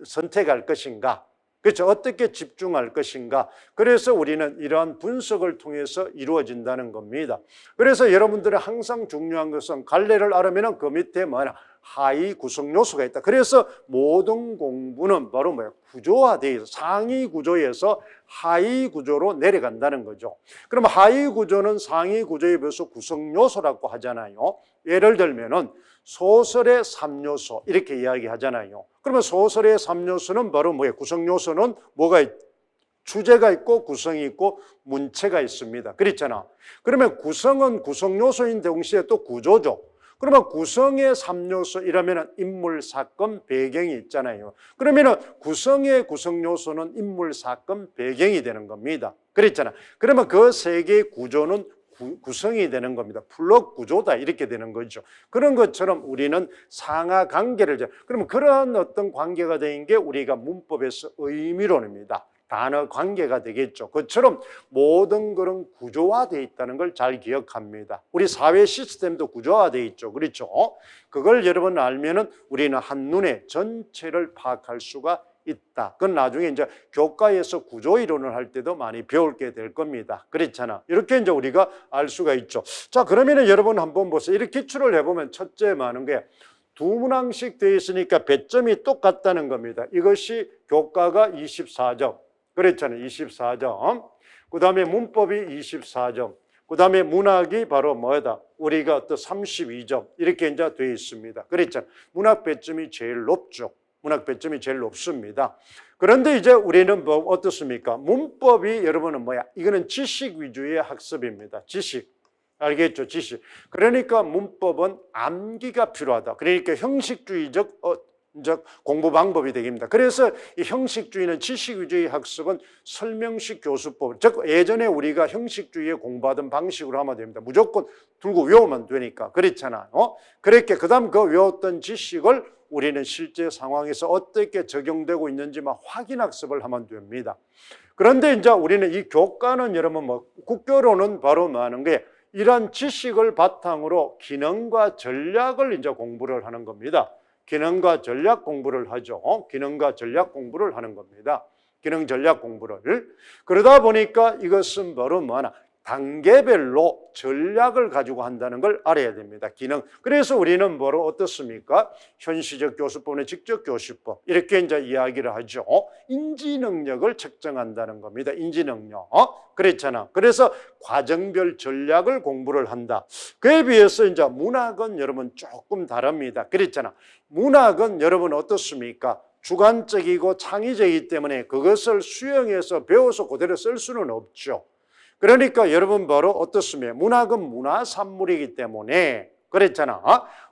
선택할 것인가? 그렇죠. 어떻게 집중할 것인가? 그래서 우리는 이러한 분석을 통해서 이루어진다는 겁니다. 그래서 여러분들이 항상 중요한 것은 갈래를 알으면 그 밑에 뭐냐? 하위 구성 요소가 있다. 그래서 모든 공부는 바로 뭐야? 구조화되어 있어. 상위 구조에서 하위 구조로 내려간다는 거죠. 그럼 하위 구조는 상위 구조에 비해서 구성 요소라고 하잖아요. 예를 들면은 소설의 3요소 이렇게 이야기하잖아요. 그러면 소설의 3요소는 바로 뭐예요? 구성 요소는 뭐가 있죠? 주제가 있고 구성이 있고 문체가 있습니다. 그렇잖아. 그러면 구성은 구성 요소인 동시에 또 구조죠. 그러면 구성의 3요소 이라면 인물, 사건, 배경이 있잖아요. 그러면 구성의 구성 요소는 인물, 사건, 배경이 되는 겁니다. 그랬잖아. 그러면 그 세 개의 구조는 구성이 되는 겁니다. 플롯 구조다 이렇게 되는 거죠. 그런 것처럼 우리는 상하 관계를 그러면 그런 어떤 관계가 된 게 우리가 문법에서 의미론입니다. 단어 관계가 되겠죠. 그처럼 모든 그런 구조화되어 있다는 걸 잘 기억합니다. 우리 사회 시스템도 구조화되어 있죠. 그렇죠? 그걸 여러분 알면은 우리는 한눈에 전체를 파악할 수가 있다. 그건 나중에 이제 교과에서 구조 이론을 할 때도 많이 배울게 될 겁니다. 그렇잖아. 이렇게 이제 우리가 알 수가 있죠. 자, 그러면은 여러분 한번 보세요. 이렇게 기출을 해보면 첫째 많은 게 두 문항씩 되어 있으니까 배점이 똑같다는 겁니다. 이것이 교과가 24점. 그랬잖아요. 24점. 그 다음에 문법이 24점. 그 다음에 문학이 바로 뭐다? 우리가 또 32점. 이렇게 이제 되어 있습니다. 그랬잖아요. 문학 배점이 제일 높죠. 문학 배점이 제일 높습니다. 그런데 이제 우리는 뭐 어떻습니까? 문법이 여러분은 뭐야? 이거는 지식 위주의 학습입니다. 지식. 알겠죠? 지식. 그러니까 문법은 암기가 필요하다. 그러니까 형식주의적 공부 방법이 되겠습니다. 그래서 이 형식주의는 지식 위주의 학습은 설명식 교수법, 즉 예전에 우리가 형식주의에 공부하던 방식으로 하면 됩니다. 무조건 들고 외우면 되니까. 그렇잖아요. 그렇게 그다음 그 외웠던 지식을 우리는 실제 상황에서 어떻게 적용되고 있는지만 확인 학습을 하면 됩니다. 그런데 이제 우리는 이 교과는 여러분 뭐 국교로는 바로 뭐 하는 게 이런 지식을 바탕으로 기능과 전략을 이제 공부를 하는 겁니다. 기능과 전략 공부를 하죠. 기능과 전략 공부를 하는 겁니다. 기능 전략 공부를. 그러다 보니까 이것은 바로 뭐하나 단계별로 전략을 가지고 한다는 걸 알아야 됩니다. 기능. 그래서 우리는 바로 어떻습니까? 현시적 교수법의 직접 교수법 이렇게 이제 이야기를 하죠. 인지 능력을 측정한다는 겁니다. 인지 능력. 그랬잖아. 그래서 과정별 전략을 공부를 한다. 그에 비해서 이제 문학은 여러분 조금 다릅니다. 그랬잖아. 문학은 여러분 어떻습니까? 주관적이고 창의적이기 때문에 그것을 수용해서 배워서 그대로 쓸 수는 없죠. 그러니까 여러분 바로 어떻습니까? 문학은 문화산물이기 때문에 그랬잖아.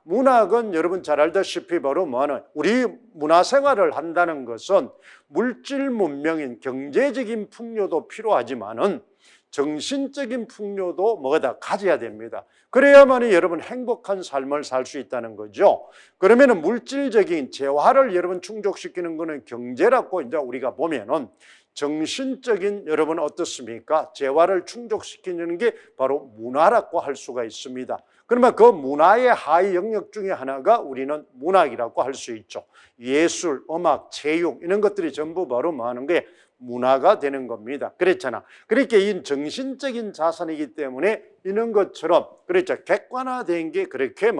문학은 여러분 잘 알다시피 바로 뭐는 우리 문화생활을 한다는 것은 물질 문명인 경제적인 풍요도 필요하지만은 정신적인 풍요도 뭐다 가져야 됩니다. 그래야만이 여러분 행복한 삶을 살 수 있다는 거죠. 그러면은 물질적인 재화를 여러분 충족시키는 거는 경제라고 이제 우리가 보면은 정신적인 여러분 어떻습니까? 재화를 충족시키는 게 바로 문화라고 할 수가 있습니다. 그러면 그 문화의 하위 영역 중에 하나가 우리는 문학이라고 할 수 있죠. 예술, 음악, 체육 이런 것들이 전부 바로 뭐 하는 거예요? 문화가 되는 겁니다. 그랬잖아. 그러니까 이 정신적인 자산이기 때문에 이런 것처럼 그랬죠. 객관화된 게 그렇게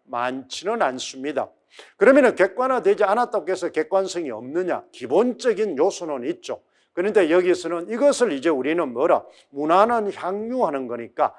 많지는 않습니다. 그러면 객관화되지 않았다고 해서 객관성이 없느냐? 기본적인 요소는 있죠. 그런데 여기서는 이것을 이제 우리는 문화는 향유하는 거니까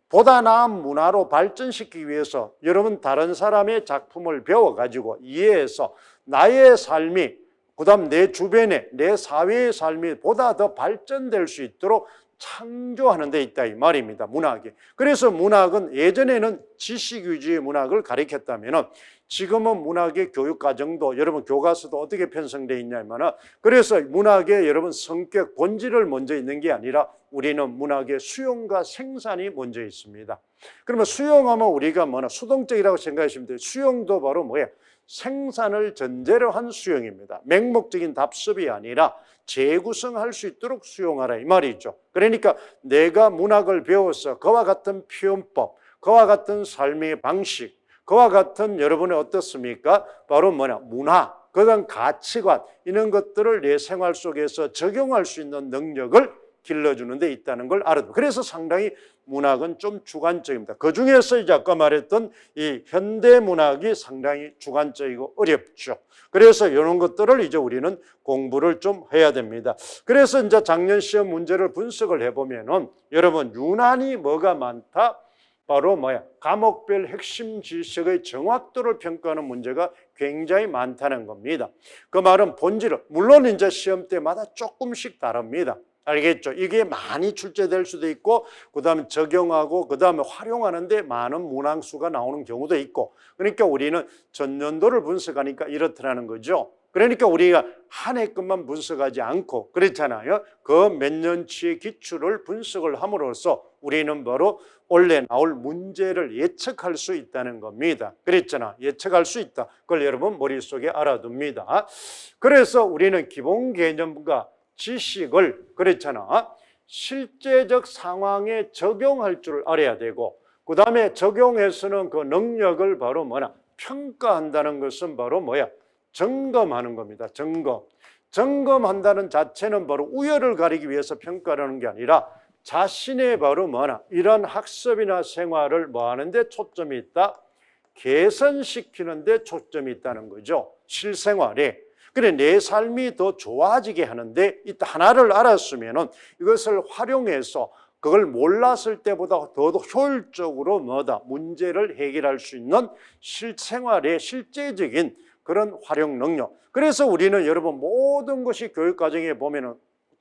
보다 나은 문화로 발전시키기 위해서 여러분 다른 사람의 작품을 배워가지고 이해해서 나의 삶이 그다음 내 주변에 내 사회의 삶이 보다 더 발전될 수 있도록 창조하는 데 있다 이 말입니다. 문학이. 그래서 문학은 예전에는 지식 위주의 문학을 가르쳤다면 지금은 문학의 교육과정도 여러분 교과서도 어떻게 편성되어 있냐면 그래서 문학의 여러분 성격 본질을 먼저 있는 게 아니라 우리는 문학의 수용과 생산이 먼저 있습니다. 그러면 수용하면 우리가 수동적이라고 생각하시면 돼요. 수용도 바로 뭐예요? 생산을 전제로 한 수용입니다. 맹목적인 답습이 아니라 재구성할 수 있도록 수용하라 이 말이죠. 그러니까 내가 문학을 배워서 그와 같은 표현법, 그와 같은 삶의 방식, 그와 같은 여러분의 어떻습니까? 바로 문화, 그다음 가치관 이런 것들을 내 생활 속에서 적용할 수 있는 능력을 길러주는 데 있다는 걸 알아도. 그래서 상당히 문학은 좀 주관적입니다. 그 중에서 이제 아까 말했던 이 현대 문학이 상당히 주관적이고 어렵죠. 그래서 이런 것들을 이제 우리는 공부를 좀 해야 됩니다. 그래서 이제 작년 시험 문제를 분석을 해보면은 여러분 유난히 뭐가 많다? 바로 과목별 핵심 지식의 정확도를 평가하는 문제가 굉장히 많다는 겁니다. 그 말은 본질은 물론 이제 시험 때마다 조금씩 다릅니다. 알겠죠? 이게 많이 출제될 수도 있고 그다음에 적용하고 그다음에 활용하는데 많은 문항수가 나오는 경우도 있고 그러니까 우리는 전년도를 분석하니까 이렇더라는 거죠. 그러니까 우리가 한 해 것만 분석하지 않고 그렇잖아요. 그 몇 년치의 기출을 분석을 함으로써 우리는 바로 올해 나올 문제를 예측할 수 있다는 겁니다. 그랬잖아. 예측할 수 있다. 그걸 여러분 머릿속에 알아둡니다. 그래서 우리는 기본 개념과 지식을 그랬잖아. 실제적 상황에 적용할 줄 알아야 되고 그 다음에 적용해서는 그 능력을 바로 평가한다는 것은 바로 점검하는 겁니다. 점검한다는 자체는 바로 우열을 가리기 위해서 평가하는 게 아니라 자신의 바로 이런 학습이나 생활을 하는데 초점이 있다? 개선시키는 데 초점이 있다는 거죠. 실생활에. 그래 내 삶이 더 좋아지게 하는데 이 하나를 알았으면은 이것을 활용해서 그걸 몰랐을 때보다 더 효율적으로 문제를 해결할 수 있는 실생활의 실제적인 그런 활용 능력. 그래서 우리는 여러분 모든 것이 교육 과정에 보면은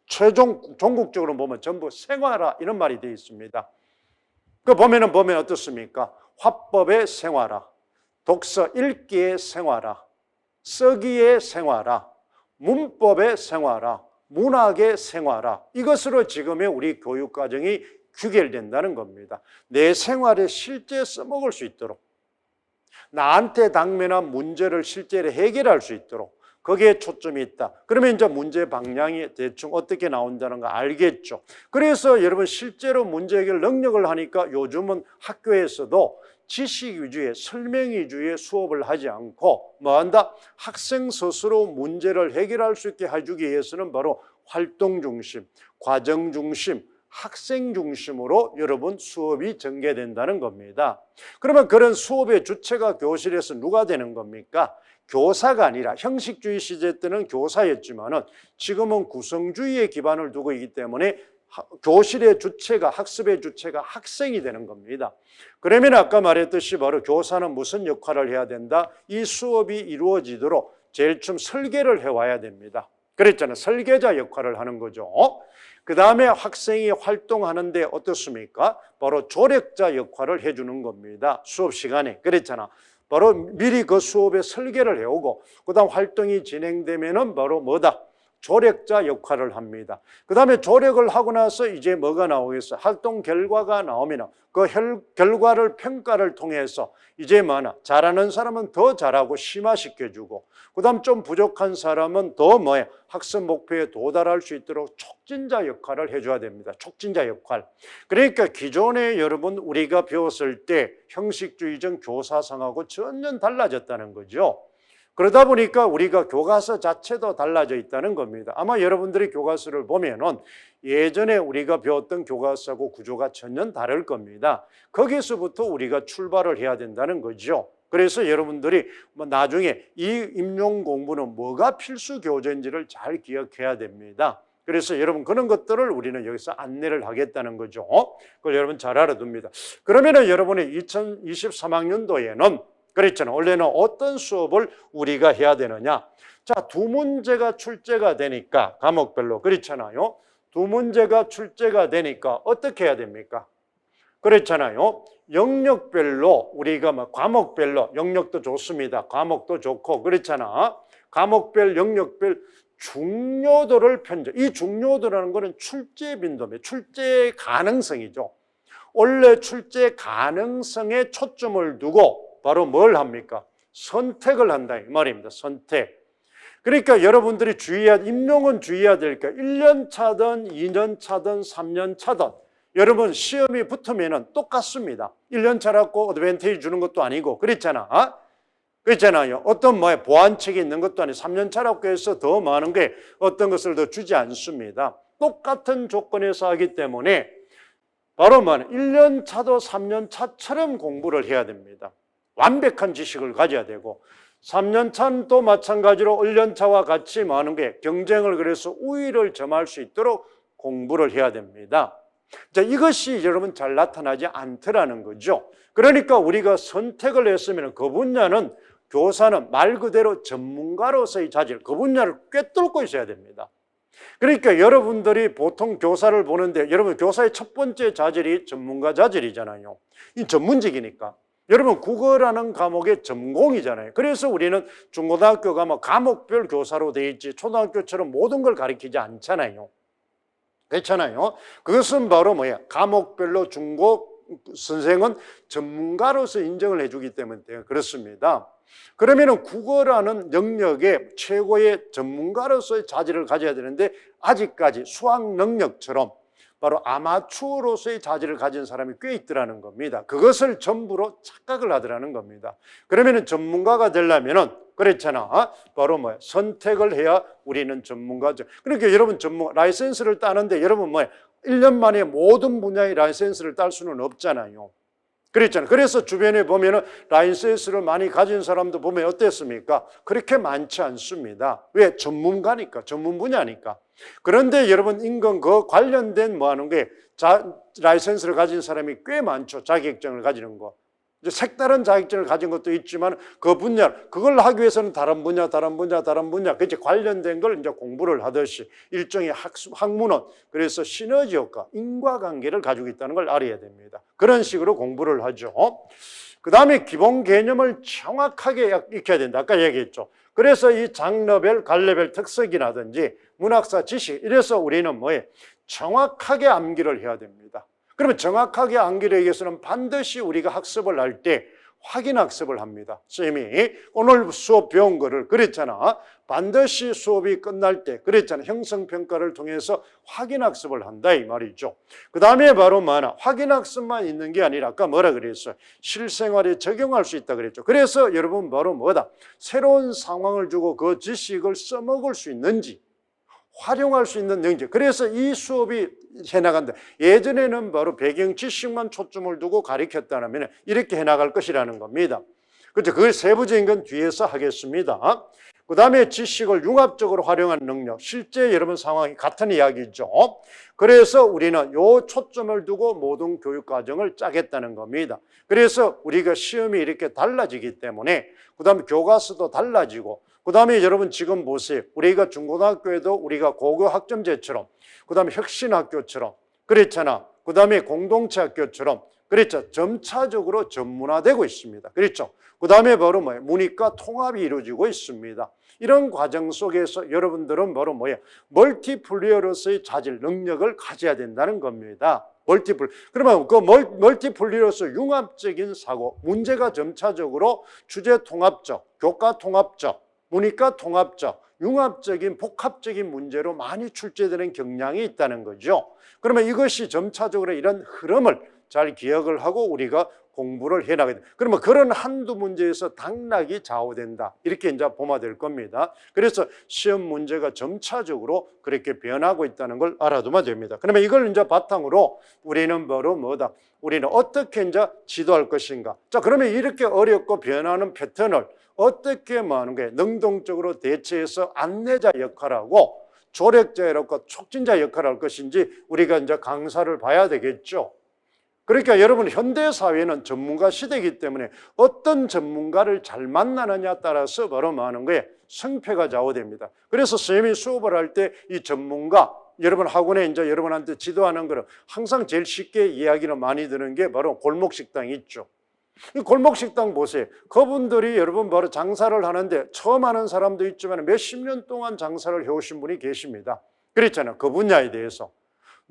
전국적으로 보면 전부 생활화 이런 말이 되어 있습니다. 그 보면 어떻습니까? 화법의 생활화, 독서 읽기의 생활화, 쓰기의 생활화, 문법의 생활화, 문학의 생활화 이것으로 지금의 우리 교육 과정이 규결된다는 겁니다. 내 생활에 실제 써먹을 수 있도록 나한테 당면한 문제를 실제로 해결할 수 있도록 거기에 초점이 있다. 그러면 이제 문제 방향이 대충 어떻게 나온다는 거 알겠죠. 그래서 여러분 실제로 문제 해결 능력을 하니까 요즘은 학교에서도 지식 위주의 설명 위주의 수업을 하지 않고 뭐한다? 학생 스스로 문제를 해결할 수 있게 해주기 위해서는 바로 활동 중심, 과정 중심, 학생 중심으로 여러분 수업이 전개된다는 겁니다. 그러면 그런 수업의 주체가 교실에서 누가 되는 겁니까? 교사가 아니라 형식주의 시대 때는 교사였지만은 지금은 구성주의에 기반을 두고 있기 때문에 교실의 주체가 학습의 주체가 학생이 되는 겁니다. 그러면 아까 말했듯이 바로 교사는 무슨 역할을 해야 된다? 이 수업이 이루어지도록 제일 처음 설계를 해와야 됩니다. 그랬잖아요. 설계자 역할을 하는 거죠. 그 다음에 학생이 활동하는데 어떻습니까? 바로 조력자 역할을 해주는 겁니다. 수업 시간에. 그랬잖아. 바로 미리 그 수업의 설계를 해오고 그 다음 활동이 진행되면은 바로 조력자 역할을 합니다. 그 다음에 조력을 하고 나서 이제 뭐가 나오겠어? 활동 결과가 나오면 그 결과를 평가를 통해서 이제 뭐나 잘하는 사람은 더 잘하고 심화시켜주고, 그 다음 좀 부족한 사람은 더 학습 목표에 도달할 수 있도록 촉진자 역할을 해줘야 됩니다. 촉진자 역할. 그러니까 기존에 여러분 우리가 배웠을 때 형식주의적 교사상하고 전혀 달라졌다는 거죠. 그러다 보니까 우리가 교과서 자체도 달라져 있다는 겁니다. 아마 여러분들이 교과서를 보면은 예전에 우리가 배웠던 교과서하고 구조가 전혀 다를 겁니다. 거기서부터 우리가 출발을 해야 된다는 거죠. 그래서 여러분들이 나중에 이 임용 공부는 뭐가 필수 교재인지를 잘 기억해야 됩니다. 그래서 여러분 그런 것들을 우리는 여기서 안내를 하겠다는 거죠. 그걸 여러분 잘 알아둡니다. 그러면은 여러분이 2023학년도에는 그랬잖아요. 원래는 어떤 수업을 우리가 해야 되느냐. 자, 두 문제가 출제가 되니까 과목별로 그렇잖아요. 두 문제가 출제가 되니까 어떻게 해야 됩니까? 그렇잖아요. 영역별로 우리가 과목별로 영역도 좋습니다. 과목도 좋고 그렇잖아. 과목별 영역별 중요도를 편적. 이 중요도라는 거는 출제 빈도입니다. 출제 가능성이죠. 원래 출제 가능성에 초점을 두고 바로 뭘 합니까? 선택을 한다 이 말입니다. 선택. 그러니까 여러분들이 임용은 주의해야 될까? 1년 차든 2년 차든 3년 차든 여러분 시험이 붙으면 똑같습니다. 1년 차라고 어드밴티지 주는 것도 아니고 그렇잖아. 그렇잖아요. 어떤 보완책이 있는 것도 아니고 3년 차라고 해서 더 많은 게 어떤 것을 더 주지 않습니다. 똑같은 조건에서 하기 때문에 바로 1년 차도 3년 차처럼 공부를 해야 됩니다. 완벽한 지식을 가져야 되고 3년 차는 또 마찬가지로 1년 차와 같이 많은 게 경쟁을 그래서 우위를 점할 수 있도록 공부를 해야 됩니다. 자, 이것이 여러분 잘 나타나지 않더라는 거죠. 그러니까 우리가 선택을 했으면 그 분야는 교사는 말 그대로 전문가로서의 자질, 그 분야를 꿰뚫고 있어야 됩니다. 그러니까 여러분들이 보통 교사를 보는데 여러분 교사의 첫 번째 자질이 전문가 자질이잖아요. 이 전문직이니까. 여러분 국어라는 과목의 전공이잖아요. 그래서 우리는 중고등학교 가면 과목별 교사로 돼 있지 초등학교처럼 모든 걸 가르치지 않잖아요. 그렇잖아요. 그것은 바로 과목별로 중고 선생은 전문가로서 인정을 해주기 때문에 그렇습니다. 그러면은 국어라는 영역에 최고의 전문가로서의 자질을 가져야 되는데 아직까지 수학 능력처럼 바로 아마추어로서의 자질을 가진 사람이 꽤 있더라는 겁니다. 그것을 전부로 착각을 하더라는 겁니다. 그러면은 전문가가 되려면은 그렇잖아. 바로 선택을 해야 우리는 전문가죠. 그러니까 여러분 라이센스를 따는데 여러분 1년 만에 모든 분야의 라이센스를 딸 수는 없잖아요. 그랬잖아요. 그래서 주변에 보면은 라이센스를 많이 가진 사람도 보면 어땠습니까? 그렇게 많지 않습니다. 왜? 전문가니까, 전문 분야니까. 그런데 여러분 인건 그 관련된 하는 게 라이센스를 가진 사람이 꽤 많죠. 자격증을 가지는 거. 이제 색다른 자격증을 가진 것도 있지만 그 분야, 그걸 하기 위해서는 다른 분야, 그 이제 관련된 걸 이제 공부를 하듯이 일종의 학문은 그래서 시너지 효과, 인과관계를 가지고 있다는 걸 알아야 됩니다. 그런 식으로 공부를 하죠. 그 다음에 기본 개념을 정확하게 익혀야 된다. 아까 얘기했죠. 그래서 이 장르별, 갈래별 특색이라든지 문학사 지식, 이래서 우리는 정확하게 암기를 해야 됩니다. 그러면 정확하게 암기를 하기 위해서는 반드시 우리가 학습을 할 때 확인 학습을 합니다. 선생님이 오늘 수업 배운 거를 그랬잖아. 반드시 수업이 끝날 때 그랬잖아. 형성평가를 통해서 확인 학습을 한다 이 말이죠. 그 다음에 바로 확인 학습만 있는 게 아니라 아까 뭐라 그랬어요? 실생활에 적용할 수 있다 그랬죠. 그래서 여러분 바로 새로운 상황을 주고 그 지식을 써먹을 수 있는지 활용할 수 있는 능력. 그래서 이 수업이 해나간다. 예전에는 바로 배경 지식만 초점을 두고 가르쳤다면 이렇게 해나갈 것이라는 겁니다. 그렇죠. 그걸 세부적인 건 뒤에서 하겠습니다. 그 다음에 지식을 융합적으로 활용하는 능력. 실제 여러분 상황이 같은 이야기죠. 그래서 우리는 요 초점을 두고 모든 교육 과정을 짜겠다는 겁니다. 그래서 우리가 시험이 이렇게 달라지기 때문에 그 다음에 교과서도 달라지고 그 다음에 여러분 지금 보세요. 우리가 중고등학교에도 우리가 고교 학점제처럼 그 다음에 혁신학교처럼 그랬잖아. 그 다음에 공동체 학교처럼 그렇죠. 점차적으로 전문화되고 있습니다. 그렇죠. 그 다음에 바로 뭐예요? 문이과 통합이 이루어지고 있습니다. 이런 과정 속에서 여러분들은 바로 뭐예요? 멀티플리어로서의 자질, 능력을 가져야 된다는 겁니다. 그러면 그 멀티플리어로서 융합적인 사고, 문제가 점차적으로 주제 통합적, 교과 통합적, 문이과 통합적, 융합적인 복합적인 문제로 많이 출제되는 경향이 있다는 거죠. 그러면 이것이 점차적으로 이런 흐름을 잘 기억을 하고 우리가 공부를 해나가야 돼. 그러면 그런 한두 문제에서 당락이 좌우된다. 이렇게 이제 보면 될 겁니다. 그래서 시험 문제가 점차적으로 그렇게 변하고 있다는 걸 알아두면 됩니다. 그러면 이걸 이제 바탕으로 우리는 바로 뭐다? 우리는 어떻게 이제 지도할 것인가? 자, 그러면 이렇게 어렵고 변하는 패턴을 어떻게 하는 거예요? 능동적으로 대처해서 안내자 역할하고 조력자 역할과 촉진자 역할을 할 것인지 우리가 이제 강사를 봐야 되겠죠. 그러니까 여러분 현대 사회는 전문가 시대이기 때문에 어떤 전문가를 잘 만나느냐에 따라서 바로 하는 거예요. 성패가 좌우됩니다. 그래서 선생님이 수업을 할 때 이 전문가 여러분 학원에 이제 여러분한테 지도하는 거는 항상 제일 쉽게 이야기를 많이 드는 게 바로 골목식당이 있죠. 이 골목식당 보세요. 그분들이 여러분 바로 장사를 하는데 처음 하는 사람도 있지만 몇십 년 동안 장사를 해오신 분이 계십니다. 그렇잖아요. 그 분야에 대해서.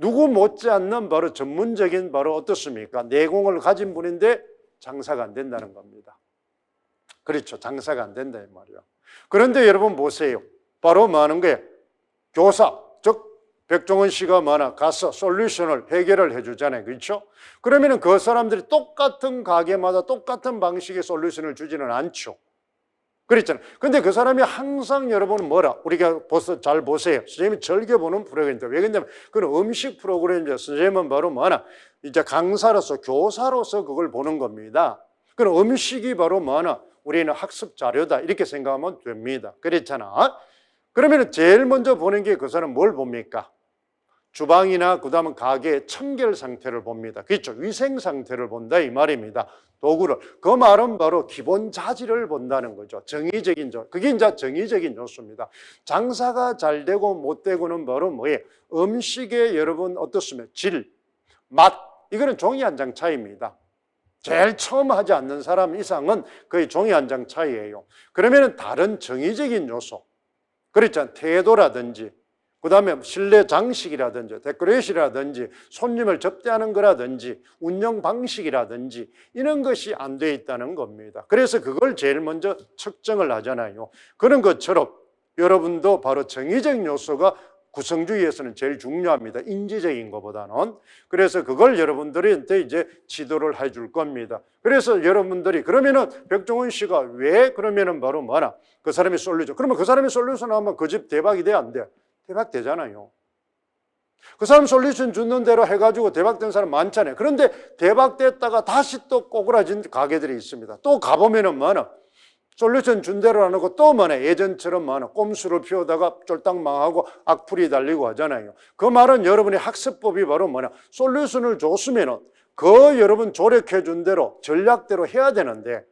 누구 못지않는 바로 전문적인 바로 어떻습니까? 내공을 가진 분인데 장사가 안 된다는 겁니다. 그렇죠. 장사가 안 된다 이 말이야. 그런데 여러분 보세요. 바로 뭐 하는 거예요? 교사, 즉 백종원 씨가 가서 솔루션을 해결을 해주잖아요. 그렇죠? 그러면 그 사람들이 똑같은 가게마다 똑같은 방식의 솔루션을 주지는 않죠. 그랬잖아요. 근데 그 사람이 항상 여러분은 우리가 벌써 잘 보세요. 선생님이 즐겨보는 프로그램인데 왜 그러냐면 그건 음식 프로그램이죠. 선생님은 바로 이제 강사로서 교사로서 그걸 보는 겁니다. 그럼 음식이 바로 우리는 학습 자료다 이렇게 생각하면 됩니다. 그렇잖아. 그러면 제일 먼저 보는 게 그 사람 뭘 봅니까? 주방이나 그다음은 가게의 청결 상태를 봅니다. 그렇죠. 위생 상태를 본다 이 말입니다. 도구를. 그 말은 바로 기본 자질을 본다는 거죠. 정의적인 그게 이제 정의적인 요소입니다. 장사가 잘 되고 못 되고는 바로 뭐예요? 음식의 여러분 어떻습니까? 질, 맛 이거는 종이 한 장 차이입니다. 제일 처음 하지 않는 사람 이상은 거의 종이 한 장 차이예요. 그러면 다른 정의적인 요소, 그렇잖아요. 태도라든지 그 다음에 실내 장식이라든지 데코레이션이라든지 손님을 접대하는 거라든지 운영 방식이라든지 이런 것이 안 돼 있다는 겁니다. 그래서 그걸 제일 먼저 측정을 하잖아요. 그런 것처럼 여러분도 바로 정의적 요소가 구성주의에서는 제일 중요합니다. 인지적인 것보다는. 그래서 그걸 여러분들한테 이제 지도를 해줄 겁니다. 그래서 여러분들이 그러면은 백종원 씨가 왜 그러면은 바로 그 사람이 솔루션. 그러면 그 사람이 솔루션 하면 그 집 대박이 돼 안 돼? 대박 되잖아요. 그 사람 솔루션 주는 대로 해가지고 대박된 사람 많잖아요. 그런데 대박됐다가 다시 또 꼬꾸라진 가게들이 있습니다. 또 가보면은 솔루션 준 대로 안 하고 또 예전처럼 꼼수를 피우다가 쫄딱 망하고 악플이 달리고 하잖아요. 그 말은 여러분의 학습법이 바로 솔루션을 줬으면은 그 여러분 조력해 준 대로 전략대로 해야 되는데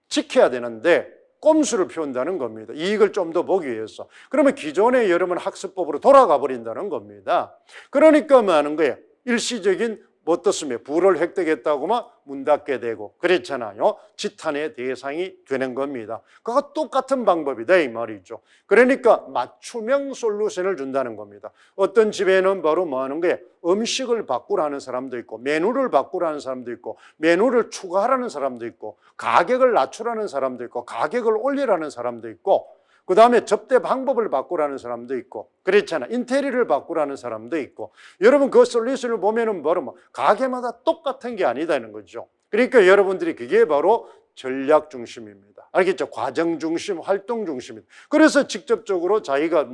지켜야 되는데 꼼수를 피운다는 겁니다. 이익을 좀 더 보기 위해서. 그러면 기존의 여러분 학습법으로 돌아가 버린다는 겁니다. 그러니까 뭐 하는 거예요? 일시적인 어떻습니까? 부를 획득했다고만 문 닫게 되고 그렇잖아요. 지탄의 대상이 되는 겁니다. 그거 똑같은 방법이다 이 말이죠. 그러니까 맞춤형 솔루션을 준다는 겁니다. 어떤 집에는 바로 뭐 하는 거예요? 음식을 바꾸라는 사람도 있고 메뉴를 바꾸라는 사람도 있고 메뉴를 추가하라는 사람도 있고 가격을 낮추라는 사람도 있고 가격을 올리라는 사람도 있고 그 다음에 접대 방법을 바꾸라는 사람도 있고 그렇잖아. 인테리어를 바꾸라는 사람도 있고 여러분 그 솔루션을 보면은 바로 가게마다 똑같은 게 아니다는 거죠. 그러니까 여러분들이 그게 바로 전략 중심입니다. 알겠죠? 과정 중심, 활동 중심입니다. 그래서 직접적으로 자기가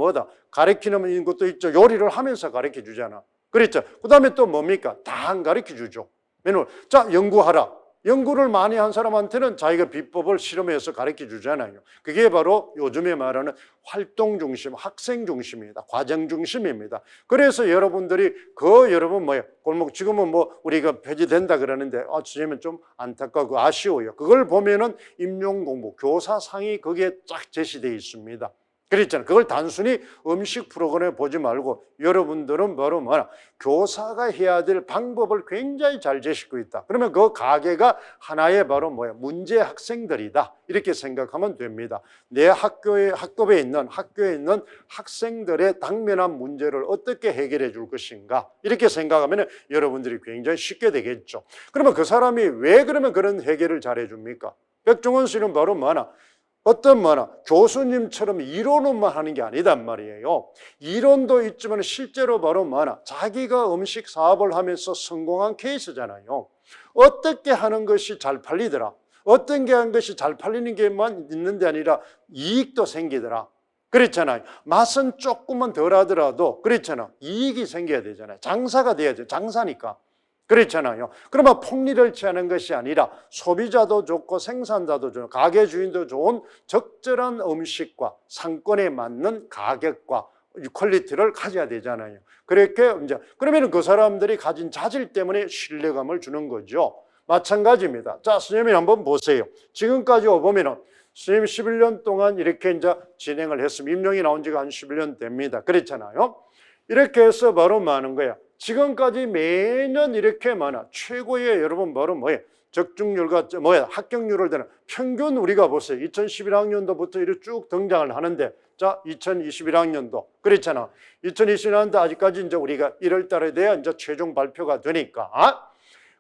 가르치는 것도 있죠. 요리를 하면서 가르쳐 주잖아. 그렇죠? 그 다음에 또 뭡니까? 다 안 가르쳐 주죠. 자, 연구하라. 연구를 많이 한 사람한테는 자기가 비법을 실험해서 가르쳐 주잖아요. 그게 바로 요즘에 말하는 활동 중심, 학생 중심입니다. 과정 중심입니다. 그래서 여러분들이 여러분 골목 지금은 우리가 폐지된다 그러는데 선생님은 좀 안타깝고 아쉬워요. 그걸 보면은 임용 공부, 교사상이 거기에 쫙 제시되어 있습니다. 그랬잖아요. 그걸 단순히 음식 프로그램에 보지 말고 여러분들은 바로 뭐냐, 교사가 해야 될 방법을 굉장히 잘 제시고 있다. 그러면 그 가게가 하나의 바로 뭐야, 문제 학생들이다, 이렇게 생각하면 됩니다. 내 학교에 있는 학생들의 당면한 문제를 어떻게 해결해 줄 것인가, 이렇게 생각하면 여러분들이 굉장히 쉽게 되겠죠. 그러면 그 사람이 왜 그러면 그런 해결을 잘해 줍니까? 백종원 씨는 바로 뭐냐, 어떤 교수님처럼 이론만 하는 게 아니단 말이에요. 이론도 있지만 실제로 바로 자기가 음식 사업을 하면서 성공한 케이스잖아요. 어떻게 하는 것이 잘 팔리더라, 어떤 게 하는 것이 잘 팔리는 게만 있는 게 아니라 이익도 생기더라, 그렇잖아요. 맛은 조금만 덜 하더라도 그렇잖아, 이익이 생겨야 되잖아요. 장사가 돼야 돼, 장사니까. 그렇잖아요. 그러면 폭리를 취하는 것이 아니라 소비자도 좋고 생산자도 좋고 가게 주인도 좋은 적절한 음식과 상권에 맞는 가격과 퀄리티를 가져야 되잖아요. 그렇게 이제 그러면 그 사람들이 가진 자질 때문에 신뢰감을 주는 거죠. 마찬가지입니다. 자, 선생님이 한번 보세요. 지금까지 보면은 선생님 11년 동안 이렇게 이제 진행을 했으면 임명이 나온 지가 한 11년 됩니다. 그렇잖아요. 이렇게 해서 바로 많은 거야. 지금까지 매년 이렇게 최고의 여러분 바로 적중률과 합격률을 되는 평균 우리가 보세요. 2011학년도부터 이렇게 쭉 등장을 하는데, 자, 2021학년도 그렇잖아. 2021학년도 아직까지 이제 우리가 1월 달에 돼야 이제 최종 발표가 되니까.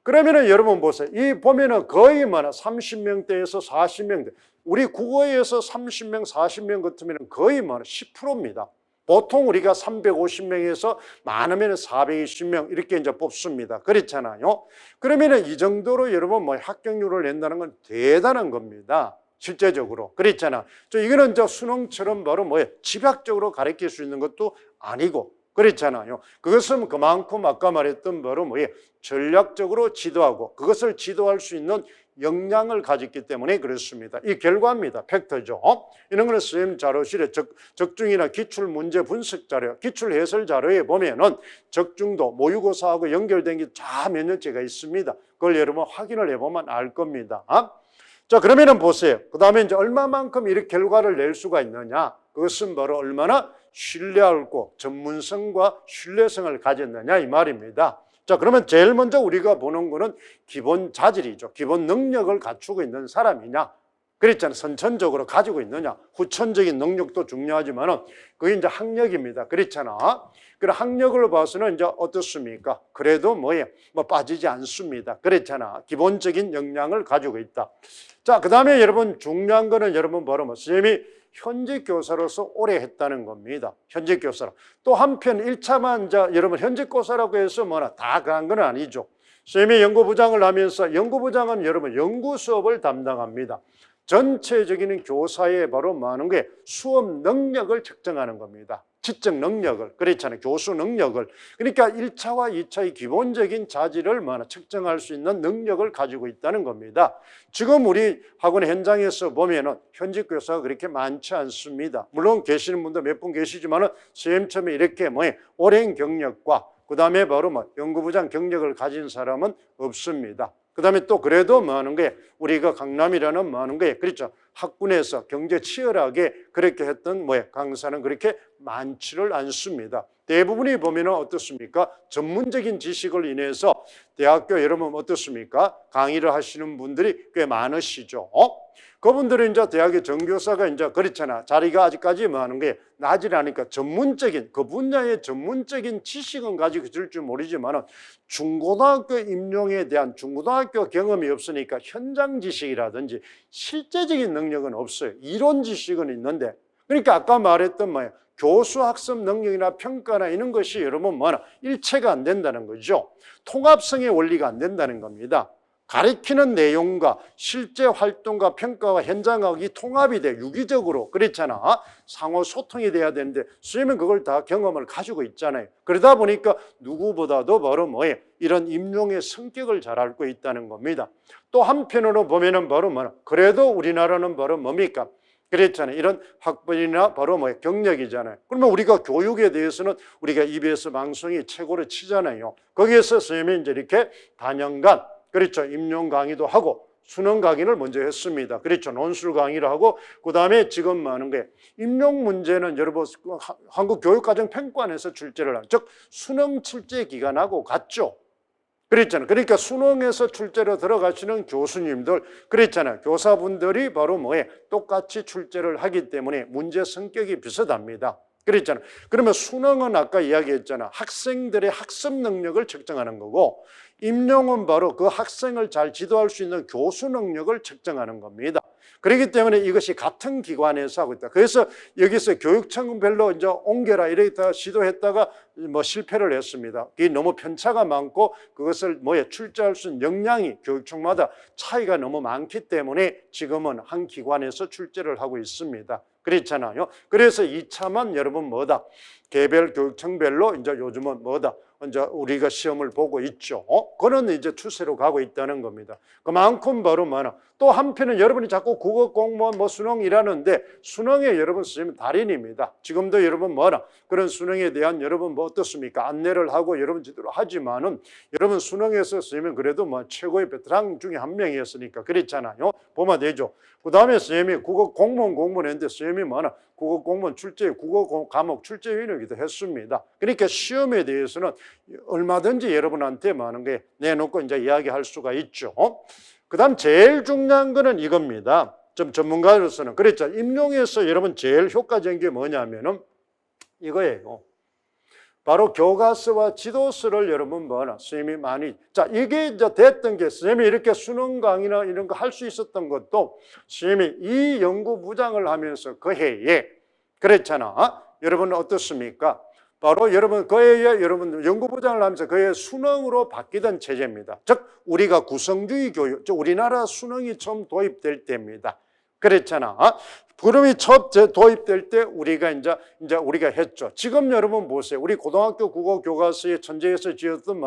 그러면은 여러분 보세요. 이 보면은 거의 30명대에서 40명대. 우리 국어에서 30명, 40명 같으면 거의 10%입니다. 보통 우리가 350명에서 많으면 420명 이렇게 이제 뽑습니다. 그렇잖아요. 그러면은 이 정도로 여러분 합격률을 낸다는 건 대단한 겁니다. 실제적으로. 그렇잖아. 이거는 이제 수능처럼 바로 집약적으로 가르칠 수 있는 것도 아니고, 그렇잖아요. 그것은 그만큼 아까 말했던 바로 전략적으로 지도하고 그것을 지도할 수 있는 역량을 가졌기 때문에 그렇습니다. 이 결과입니다. 팩터죠. 이런 거는 선생님 자료실에 적중이나 기출문제 분석 자료, 기출해설 자료에 보면은 적중도 모의고사하고 연결된 게 다 몇 년째가 있습니다. 그걸 여러분 확인을 해보면 알 겁니다. 자, 그러면은 보세요. 그 다음에 이제 얼마만큼 이렇게 결과를 낼 수가 있느냐. 그것은 바로 얼마나 신뢰하고 전문성과 신뢰성을 가졌느냐 이 말입니다. 자, 그러면 제일 먼저 우리가 보는 거는 기본 자질이죠. 기본 능력을 갖추고 있는 사람이냐. 그랬잖아요. 선천적으로 가지고 있느냐. 후천적인 능력도 중요하지만은 그게 이제 학력입니다. 그렇잖아. 그런 학력을 봐서는 이제 어떻습니까? 그래도 빠지지 않습니다. 그렇잖아. 기본적인 역량을 가지고 있다. 자, 그 다음에 여러분 중요한 거는 여러분 바로 선생님이 현직 교사로서 오래 했다는 겁니다. 현직 교사로. 또 한편 1차만 여러분 현직 교사라고 해서 다 그런 건 아니죠. 선생님이 연구부장을 하면서 연구부장은 여러분 연구 수업을 담당합니다. 전체적인 교사의 바로 많은 게 수업 능력을 측정하는 겁니다. 지적 능력을, 그렇잖아요. 교수 능력을. 그러니까 1차와 2차의 기본적인 자질을 측정할 수 있는 능력을 가지고 있다는 겁니다. 지금 우리 학원 현장에서 보면은 현직 교사가 그렇게 많지 않습니다. 물론 계시는 분도 몇 분 계시지만은 선생님처럼 이렇게 오랜 경력과 그 다음에 바로 연구부장 경력을 가진 사람은 없습니다. 그 다음에 또 그래도 우리가 강남이라는 그렇죠. 학군에서 경제 치열하게 그렇게 했던 강사는 그렇게 많지를 않습니다. 대부분이 보면 어떻습니까? 전문적인 지식을 인해서 대학교 여러분 어떻습니까? 강의를 하시는 분들이 꽤 많으시죠. 그분들은 이제 대학의 정교사가 이제 그렇잖아. 자리가 아직까지 낮이라니까 전문적인 그 분야의 전문적인 지식은 가지고 있을 줄 모르지만은 중고등학교 임용에 대한 중고등학교 경험이 없으니까 현장 지식이라든지 실제적인 능력은 없어요. 이론 지식은 있는데, 그러니까 아까 말했던 교수 학습 능력이나 평가나 이런 것이 여러분 일체가 안 된다는 거죠. 통합성의 원리가 안 된다는 겁니다. 가르치는 내용과 실제 활동과 평가와 현장하고 이 통합이 돼 유기적으로 그렇잖아. 상호 소통이 돼야 되는데 선생님은 그걸 다 경험을 가지고 있잖아요. 그러다 보니까 누구보다도 바로 이런 임용의 성격을 잘 알고 있다는 겁니다. 또 한편으로 보면은 바로 그래도 우리나라는 바로 뭡니까? 그랬잖아요. 이런 학벌이나 바로 경력이잖아요. 그러면 우리가 교육에 대해서는 우리가 EBS 방송이 최고로 치잖아요. 거기에서 선생님이 이제 이렇게 단연간 그렇죠. 임용 강의도 하고 수능 강의를 먼저 했습니다. 그렇죠. 논술 강의를 하고 그 다음에 지금 하는 게 임용 문제는 여러분 한국교육과정평가원에서 출제를 하죠. 즉 수능 출제 기간하고 같죠. 그랬잖아요. 그러니까 수능에서 출제로 들어가시는 교수님들 그랬잖아요. 교사분들이 바로 뭐에 똑같이 출제를 하기 때문에 문제 성격이 비슷합니다. 그랬잖아요. 그러면 수능은 아까 이야기했잖아. 학생들의 학습 능력을 측정하는 거고 임용은 바로 그 학생을 잘 지도할 수 있는 교수 능력을 측정하는 겁니다. 그렇기 때문에 이것이 같은 기관에서 하고 있다. 그래서 여기서 교육청별로 이제 옮겨라 이랬다가 시도했다가 뭐 실패를 했습니다. 그게 너무 편차가 많고 그것을 출제할 수 있는 역량이 교육청마다 차이가 너무 많기 때문에 지금은 한 기관에서 출제를 하고 있습니다. 그렇잖아요. 그래서 2차만 여러분 뭐다? 개별 교육청별로 이제 요즘은 뭐다? 이제 우리가 시험을 보고 있죠. 그런 이제 추세로 가고 있다는 겁니다. 그만큼 바로 많아. 또 한편은 여러분이 자꾸 국어 공무원 뭐 수능 일하는데 수능에 여러분 선생님 달인입니다. 지금도 여러분 뭐라 그런 수능에 대한 여러분 뭐 어떻습니까? 안내를 하고 여러분 제대로 하지만은 여러분 수능에서 선생님은 그래도 뭐 최고의 베테랑 중에 한 명이었으니까 그랬잖아요. 보면 되죠. 그 다음에 선생님이 국어 공무원 했는데 선생님이 뭐나 국어 공무원 출제 국어 과목 출제 위원이기도 했습니다. 그러니까 시험에 대해서는 얼마든지 여러분한테 많은 게 내놓고 이제 이야기할 수가 있죠. 그 다음 제일 중요한 거는 이겁니다. 좀 전문가로서는 그랬죠. 임용에서 여러분 제일 효과적인 게 뭐냐면은 이거예요. 바로 교과서와 지도서를 여러분 뭐나 선생님이 많이 자 이게 이제 됐던 게 선생님이 이렇게 수능 강의나 이런 거 할 수 있었던 것도 선생님이 이 연구부장을 하면서 그 해에 그랬잖아. 여러분 어떻습니까? 바로 여러분 그 해에 여러분 연구부장을 하면서 그 해에 수능으로 바뀌던 체제입니다. 즉 우리가 구성주의 교육, 즉 우리나라 수능이 처음 도입될 때입니다. 그랬잖아. 그럼이 처음 도입될 때 우리가 이제 우리가 했죠. 지금 여러분 보세요. 우리 고등학교 국어 교과서에 천재에서 지었던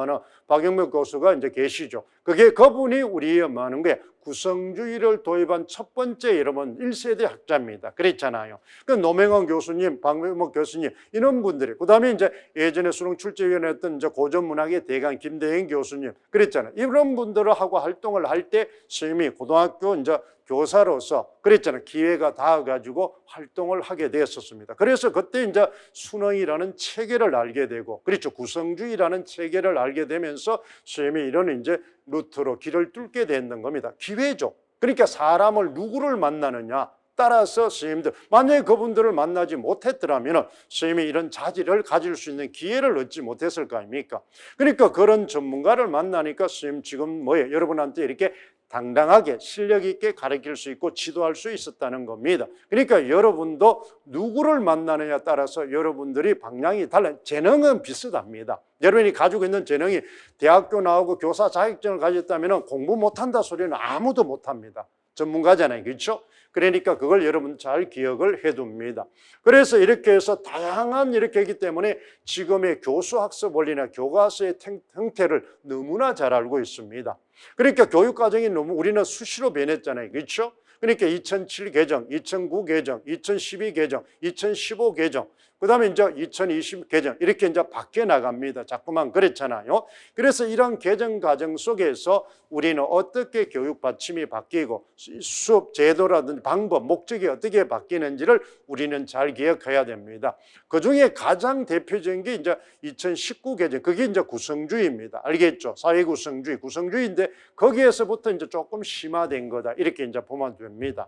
박영명 교수가 이제 계시죠. 그분이 우리의 많은 게 구성주의를 도입한 첫 번째 여러분 1세대 학자입니다. 그랬잖아요. 그 노명환 교수님, 박명목 교수님 이런 분들이 그다음에 이제 예전에 수능 출제위원회 했던 이제 고전문학의 대강 김대행 교수님 그랬잖아요. 이런 분들하고 활동을 할 때 선생님이 고등학교 이제 교사로서 그랬잖아요. 기회가 닿아가지고 활동을 하게 되었었습니다. 그래서 그때 이제 수능이라는 체계를 알게 되고, 그렇죠. 구성주의라는 체계를 알게 되면서 선생님이 이런 이제 루트로 길을 뚫게 되는 겁니다. 기회죠. 그러니까 사람을 누구를 만나느냐 따라서 선생님들 만약에 그분들을 만나지 못했더라면 선생님이 이런 자질을 가질 수 있는 기회를 얻지 못했을 거 아닙니까? 그러니까 그런 전문가를 만나니까 선생님 지금 뭐예요? 여러분한테 이렇게 당당하게 실력 있게 가르칠 수 있고 지도할 수 있었다는 겁니다. 그러니까 여러분도 누구를 만나느냐에 따라서 여러분들이 방향이 달라요. 재능은 비슷합니다. 여러분이 가지고 있는 재능이 대학교 나오고 교사 자격증을 가졌다면 공부 못한다 소리는 아무도 못합니다. 전문가잖아요. 그렇죠? 그러니까 그걸 여러분 잘 기억을 해둡니다. 그래서 이렇게 해서 다양한 이렇게 하기 때문에 지금의 교수학습 원리나 교과서의 형태를 너무나 잘 알고 있습니다. 그러니까 교육과정이 너무 우리는 수시로 변했잖아요. 그렇죠? 그러니까 2007 개정, 2009 개정, 2012 개정, 2015 개정, 그 다음에 이제 2020 개정 이렇게 이제 바뀌어 나갑니다. 자꾸만 그랬잖아요. 그래서 이런 개정 과정 속에서 우리는 어떻게 교육 받침이 바뀌고 수업 제도라든지 방법, 목적이 어떻게 바뀌는지를 우리는 잘 기억해야 됩니다. 그 중에 가장 대표적인 게 이제 2019 개정, 그게 이제 구성주의입니다. 알겠죠? 사회 구성주의인데 거기에서부터 이제 조금 심화된 거다. 이렇게 이제 보면 됩니다.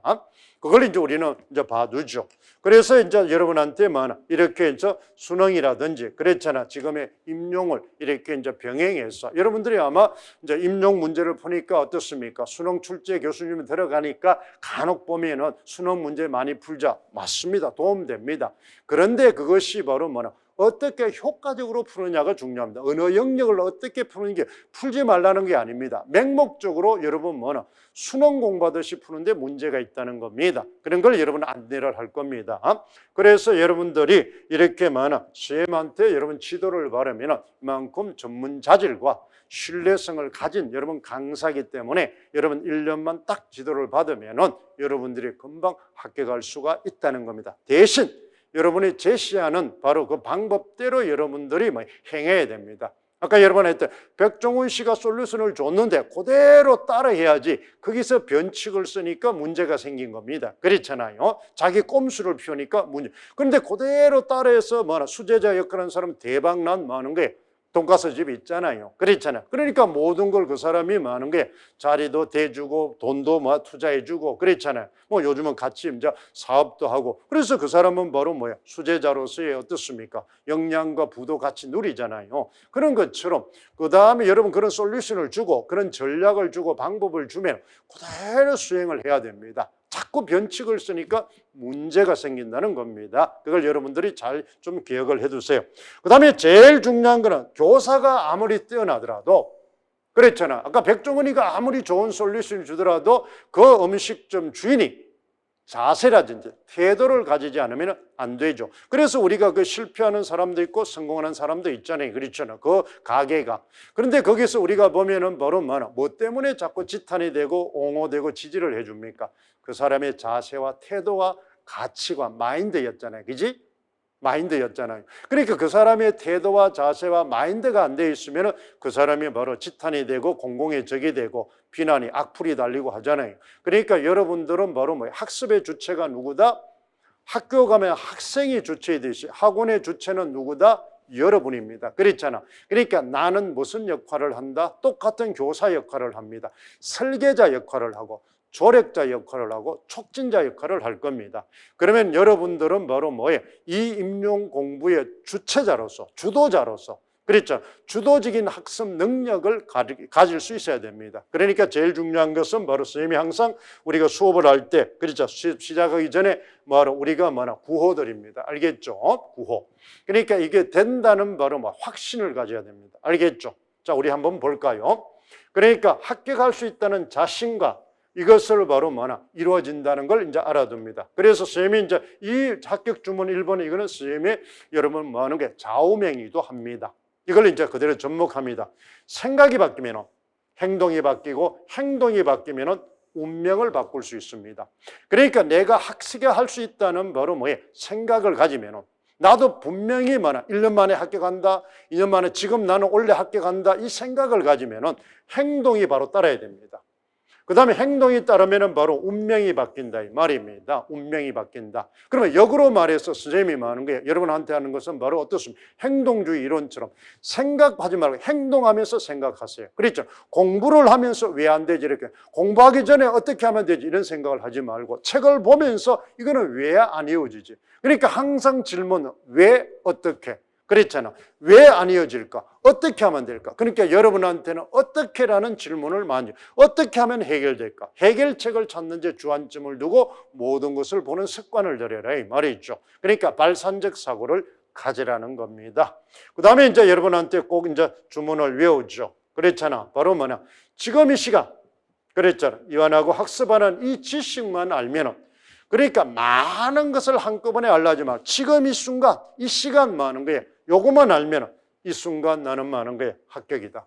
그걸 이제 우리는 이제 봐두죠. 그래서 이제 여러분한테만 이렇게 이제 수능이라든지 그랬잖아. 지금의 임용을 이렇게 이제 병행해서 여러분들이 아마 이제 임용 문제를 푸니까 어떻습니까? 수능 출제 교수님이 들어가니까 간혹 보면은 수능 문제 많이 풀자. 맞습니다. 도움됩니다. 그런데 그것이 바로 뭐냐? 어떻게 효과적으로 푸느냐가 중요합니다. 언어 영역을 어떻게 푸는 게 풀지 말라는 게 아닙니다. 맹목적으로 여러분 뭐냐? 수능 공부하듯이 푸는데 문제가 있다는 겁니다. 그런 걸 여러분 안내를 할 겁니다. 그래서 여러분들이 이렇게 많아 선생님한테 여러분 지도를 받으면 이만큼 전문 자질과 신뢰성을 가진 여러분 강사이기 때문에 여러분 1년만 딱 지도를 받으면 여러분들이 금방 합격할 수가 있다는 겁니다. 대신 여러분이 제시하는 바로 그 방법대로 여러분들이 행해야 됩니다. 아까 여러분 했던 백종원 씨가 솔루션을 줬는데 그대로 따라해야지 거기서 변칙을 쓰니까 문제가 생긴 겁니다. 그렇잖아요. 자기 꼼수를 피우니까 문제. 그런데 그대로 따라해서 수제자 역할하는 사람 대박난 많은 게 돈가스 집 있잖아요. 그렇잖아요. 그러니까 모든 걸 그 사람이 많은 게 자리도 대주고 돈도 투자해주고 그렇잖아요. 요즘은 같이 이제 사업도 하고 그래서 그 사람은 바로 수제자로서의 어떻습니까? 역량과 부도 같이 누리잖아요. 그런 것처럼 그 다음에 여러분 그런 솔루션을 주고 그런 전략을 주고 방법을 주면 그대로 수행을 해야 됩니다. 자꾸 변칙을 쓰니까 문제가 생긴다는 겁니다. 그걸 여러분들이 잘 좀 기억을 해두세요. 그 다음에 제일 중요한 거는 교사가 아무리 뛰어나더라도 그랬잖아. 아까 백종원이가 아무리 좋은 솔루션을 주더라도 그 음식점 주인이 자세라든지 태도를 가지지 않으면 안 되죠. 그래서 우리가 그 실패하는 사람도 있고 성공하는 사람도 있잖아요. 그렇잖아요. 그 가게가. 그런데 거기서 우리가 보면은 바로 뭐 때문에 자꾸 지탄이 되고 옹호되고 지지를 해줍니까? 그 사람의 자세와 태도와 가치관, 마인드였잖아요. 그지? 마인드였잖아요. 그러니까 그 사람의 태도와 자세와 마인드가 안 돼 있으면 그 사람이 바로 지탄이 되고 공공의 적이 되고 비난이 악플이 달리고 하잖아요. 그러니까 여러분들은 바로 학습의 주체가 누구다? 학교 가면 학생이 주체이듯이 학원의 주체는 누구다? 여러분입니다. 그렇잖아. 그러니까 나는 무슨 역할을 한다? 똑같은 교사 역할을 합니다. 설계자 역할을 하고 조력자 역할을 하고 촉진자 역할을 할 겁니다. 그러면 여러분들은 바로 이 임용 공부의 주체자로서 주도자로서 그렇죠. 주도적인 학습 능력을 가질 수 있어야 됩니다. 그러니까 제일 중요한 것은 바로 선생님이 항상 우리가 수업을 할 때 그렇죠. 시작하기 전에 우리가 구호드립니다. 알겠죠? 구호. 그러니까 이게 된다는 바로 확신을 가져야 됩니다. 알겠죠? 자, 우리 한번 볼까요? 그러니까 합격할 수 있다는 자신과 이것을 바로 이루어진다는 걸 이제 알아둡니다. 그래서 선생님이 이제 이 합격 주문 1번 이거는 선생님이 여러분 하는 게 좌우명이기도 합니다. 이걸 이제 그대로 접목합니다. 생각이 바뀌면 행동이 바뀌고 행동이 바뀌면 운명을 바꿀 수 있습니다. 그러니까 내가 합격할 수 있다는 바로 생각을 가지면 나도 분명히 1년 만에 합격한다, 2년 만에 지금 나는 원래 합격한다 이 생각을 가지면 행동이 바로 따라야 됩니다. 그 다음에 행동이 따르면 바로 운명이 바뀐다 이 말입니다. 운명이 바뀐다. 그러면 역으로 말해서 선생님이 말하는 거예요. 여러분한테 하는 것은 바로 어떻습니까? 행동주의 이론처럼 생각하지 말고 행동하면서 생각하세요. 그렇죠? 공부를 하면서 왜 안 되지 이렇게 공부하기 전에 어떻게 하면 되지 이런 생각을 하지 말고 책을 보면서 이거는 왜 안 이어지지? 그러니까 항상 질문은 왜 어떻게 그랬잖아. 왜 안 이어질까? 어떻게 하면 될까? 그러니까 여러분한테는 어떻게라는 질문을 많이 어떻게 하면 해결될까? 해결책을 찾는 데 주안점을 두고 모든 것을 보는 습관을 들여라 이 말이죠. 그러니까 발산적 사고를 가지라는 겁니다. 그 다음에 이제 여러분한테 꼭 이제 주문을 외우죠. 그랬잖아. 바로 지금 이 시간 그랬잖아. 이완하고 학습하는 이 지식만 알면은 그러니까 많은 것을 한꺼번에 알라지 말 지금 이 순간 이 시간 많은 거예요. 요것만 알면 이 순간 나는 많은 거에 합격이다.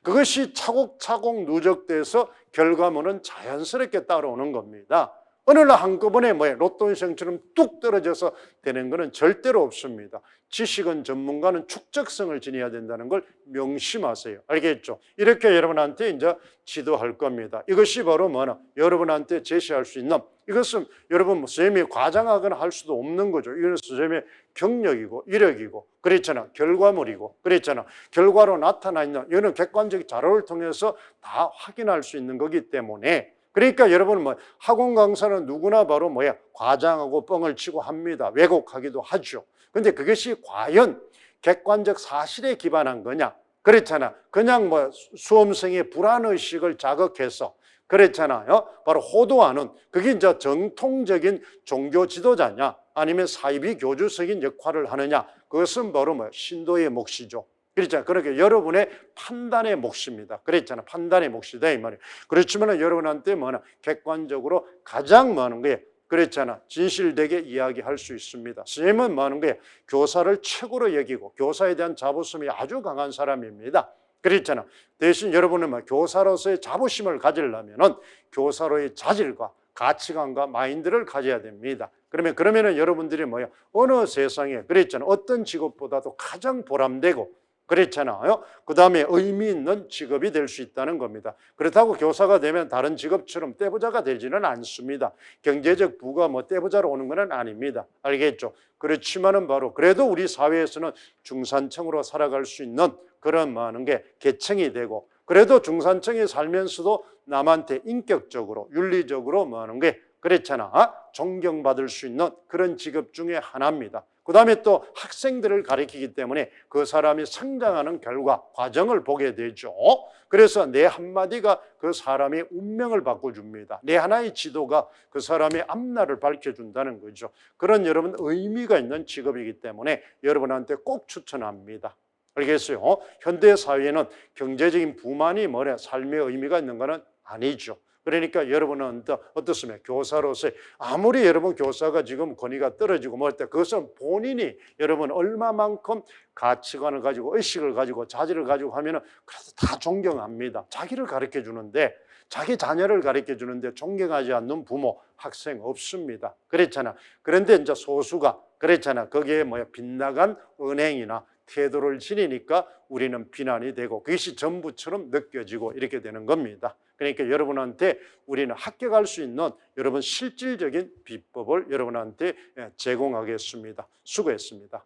그것이 차곡차곡 누적돼서 결과물은 자연스럽게 따라오는 겁니다. 어느 날 한꺼번에 로또 인생처럼 뚝 떨어져서 되는 것은 절대로 없습니다. 지식은 전문가는 축적성을 지녀야 된다는 걸 명심하세요. 알겠죠? 이렇게 여러분한테 이제 지도할 겁니다. 이것이 바로 여러분한테 제시할 수 있는 이것은 여러분 선생님이 과장하거나 할 수도 없는 거죠. 이건 선생님의 경력이고 이력이고 그랬잖아. 결과물이고 그랬잖아. 결과로 나타나 있는 이거는 객관적 자료를 통해서 다 확인할 수 있는 거기 때문에 그러니까 여러분 학원 강사는 누구나 바로 과장하고 뻥을 치고 합니다. 왜곡하기도 하죠. 근데 그것이 과연 객관적 사실에 기반한 거냐? 그렇잖아. 그냥 수험생의 불안의식을 자극해서 그랬잖아요. 바로 호도하는 그게 이제 정통적인 종교 지도자냐 아니면 사이비 교주적인 역할을 하느냐 그것은 바로 신도의 몫이죠. 그렇잖아요. 그러니까 여러분의 판단의 몫입니다. 그랬잖아요. 판단의 몫이다 이 말이에요. 그렇지만 여러분한테 객관적으로 가장 많은 게 그랬잖아. 진실되게 이야기할 수 있습니다. 선생님은 많은 게 교사를 최고로 여기고 교사에 대한 자부심이 아주 강한 사람입니다. 그랬잖아. 대신 여러분은 교사로서의 자부심을 가지려면 교사로의 자질과 가치관과 마인드를 가져야 됩니다. 그러면은 여러분들이 어느 세상에 그랬잖아. 어떤 직업보다도 가장 보람되고 그렇잖아요. 그 다음에 의미 있는 직업이 될 수 있다는 겁니다. 그렇다고 교사가 되면 다른 직업처럼 떼부자가 되지는 않습니다. 경제적 부가 뭐 떼부자로 오는 건 아닙니다. 알겠죠? 그렇지만은 바로 그래도 우리 사회에서는 중산층으로 살아갈 수 있는 그런 많은 게 계층이 되고, 그래도 중산층에 살면서도 남한테 인격적으로 윤리적으로 많은 게 그렇잖아. 존경받을 수 있는 그런 직업 중에 하나입니다. 그 다음에 또 학생들을 가르치기 때문에 그 사람이 성장하는 결과, 과정을 보게 되죠. 그래서 내 한마디가 그 사람의 운명을 바꿔줍니다. 내 하나의 지도가 그 사람의 앞날을 밝혀준다는 거죠. 그런 여러분 의미가 있는 직업이기 때문에 여러분한테 꼭 추천합니다. 알겠어요? 현대사회는 경제적인 부만이 뭐래 삶의 의미가 있는 것은 아니죠. 그러니까 여러분은 어떻습니까? 교사로서 아무리 여러분 교사가 지금 권위가 떨어지고 뭐 할 때 그것은 본인이 여러분 얼마만큼 가치관을 가지고 의식을 가지고 자질을 가지고 하면은 그래도 다 존경합니다. 자기를 가르쳐 주는데, 자기 자녀를 가르쳐 주는데 존경하지 않는 부모, 학생 없습니다. 그렇잖아. 그런데 이제 소수가 그렇잖아. 거기에 뭐야 빗나간 은행이나 태도를 지니니까 우리는 비난이 되고 그것이 전부처럼 느껴지고 이렇게 되는 겁니다. 그러니까 여러분한테 우리는 합격할 수 있는 여러분 실질적인 비법을 여러분한테 제공하겠습니다. 수고했습니다.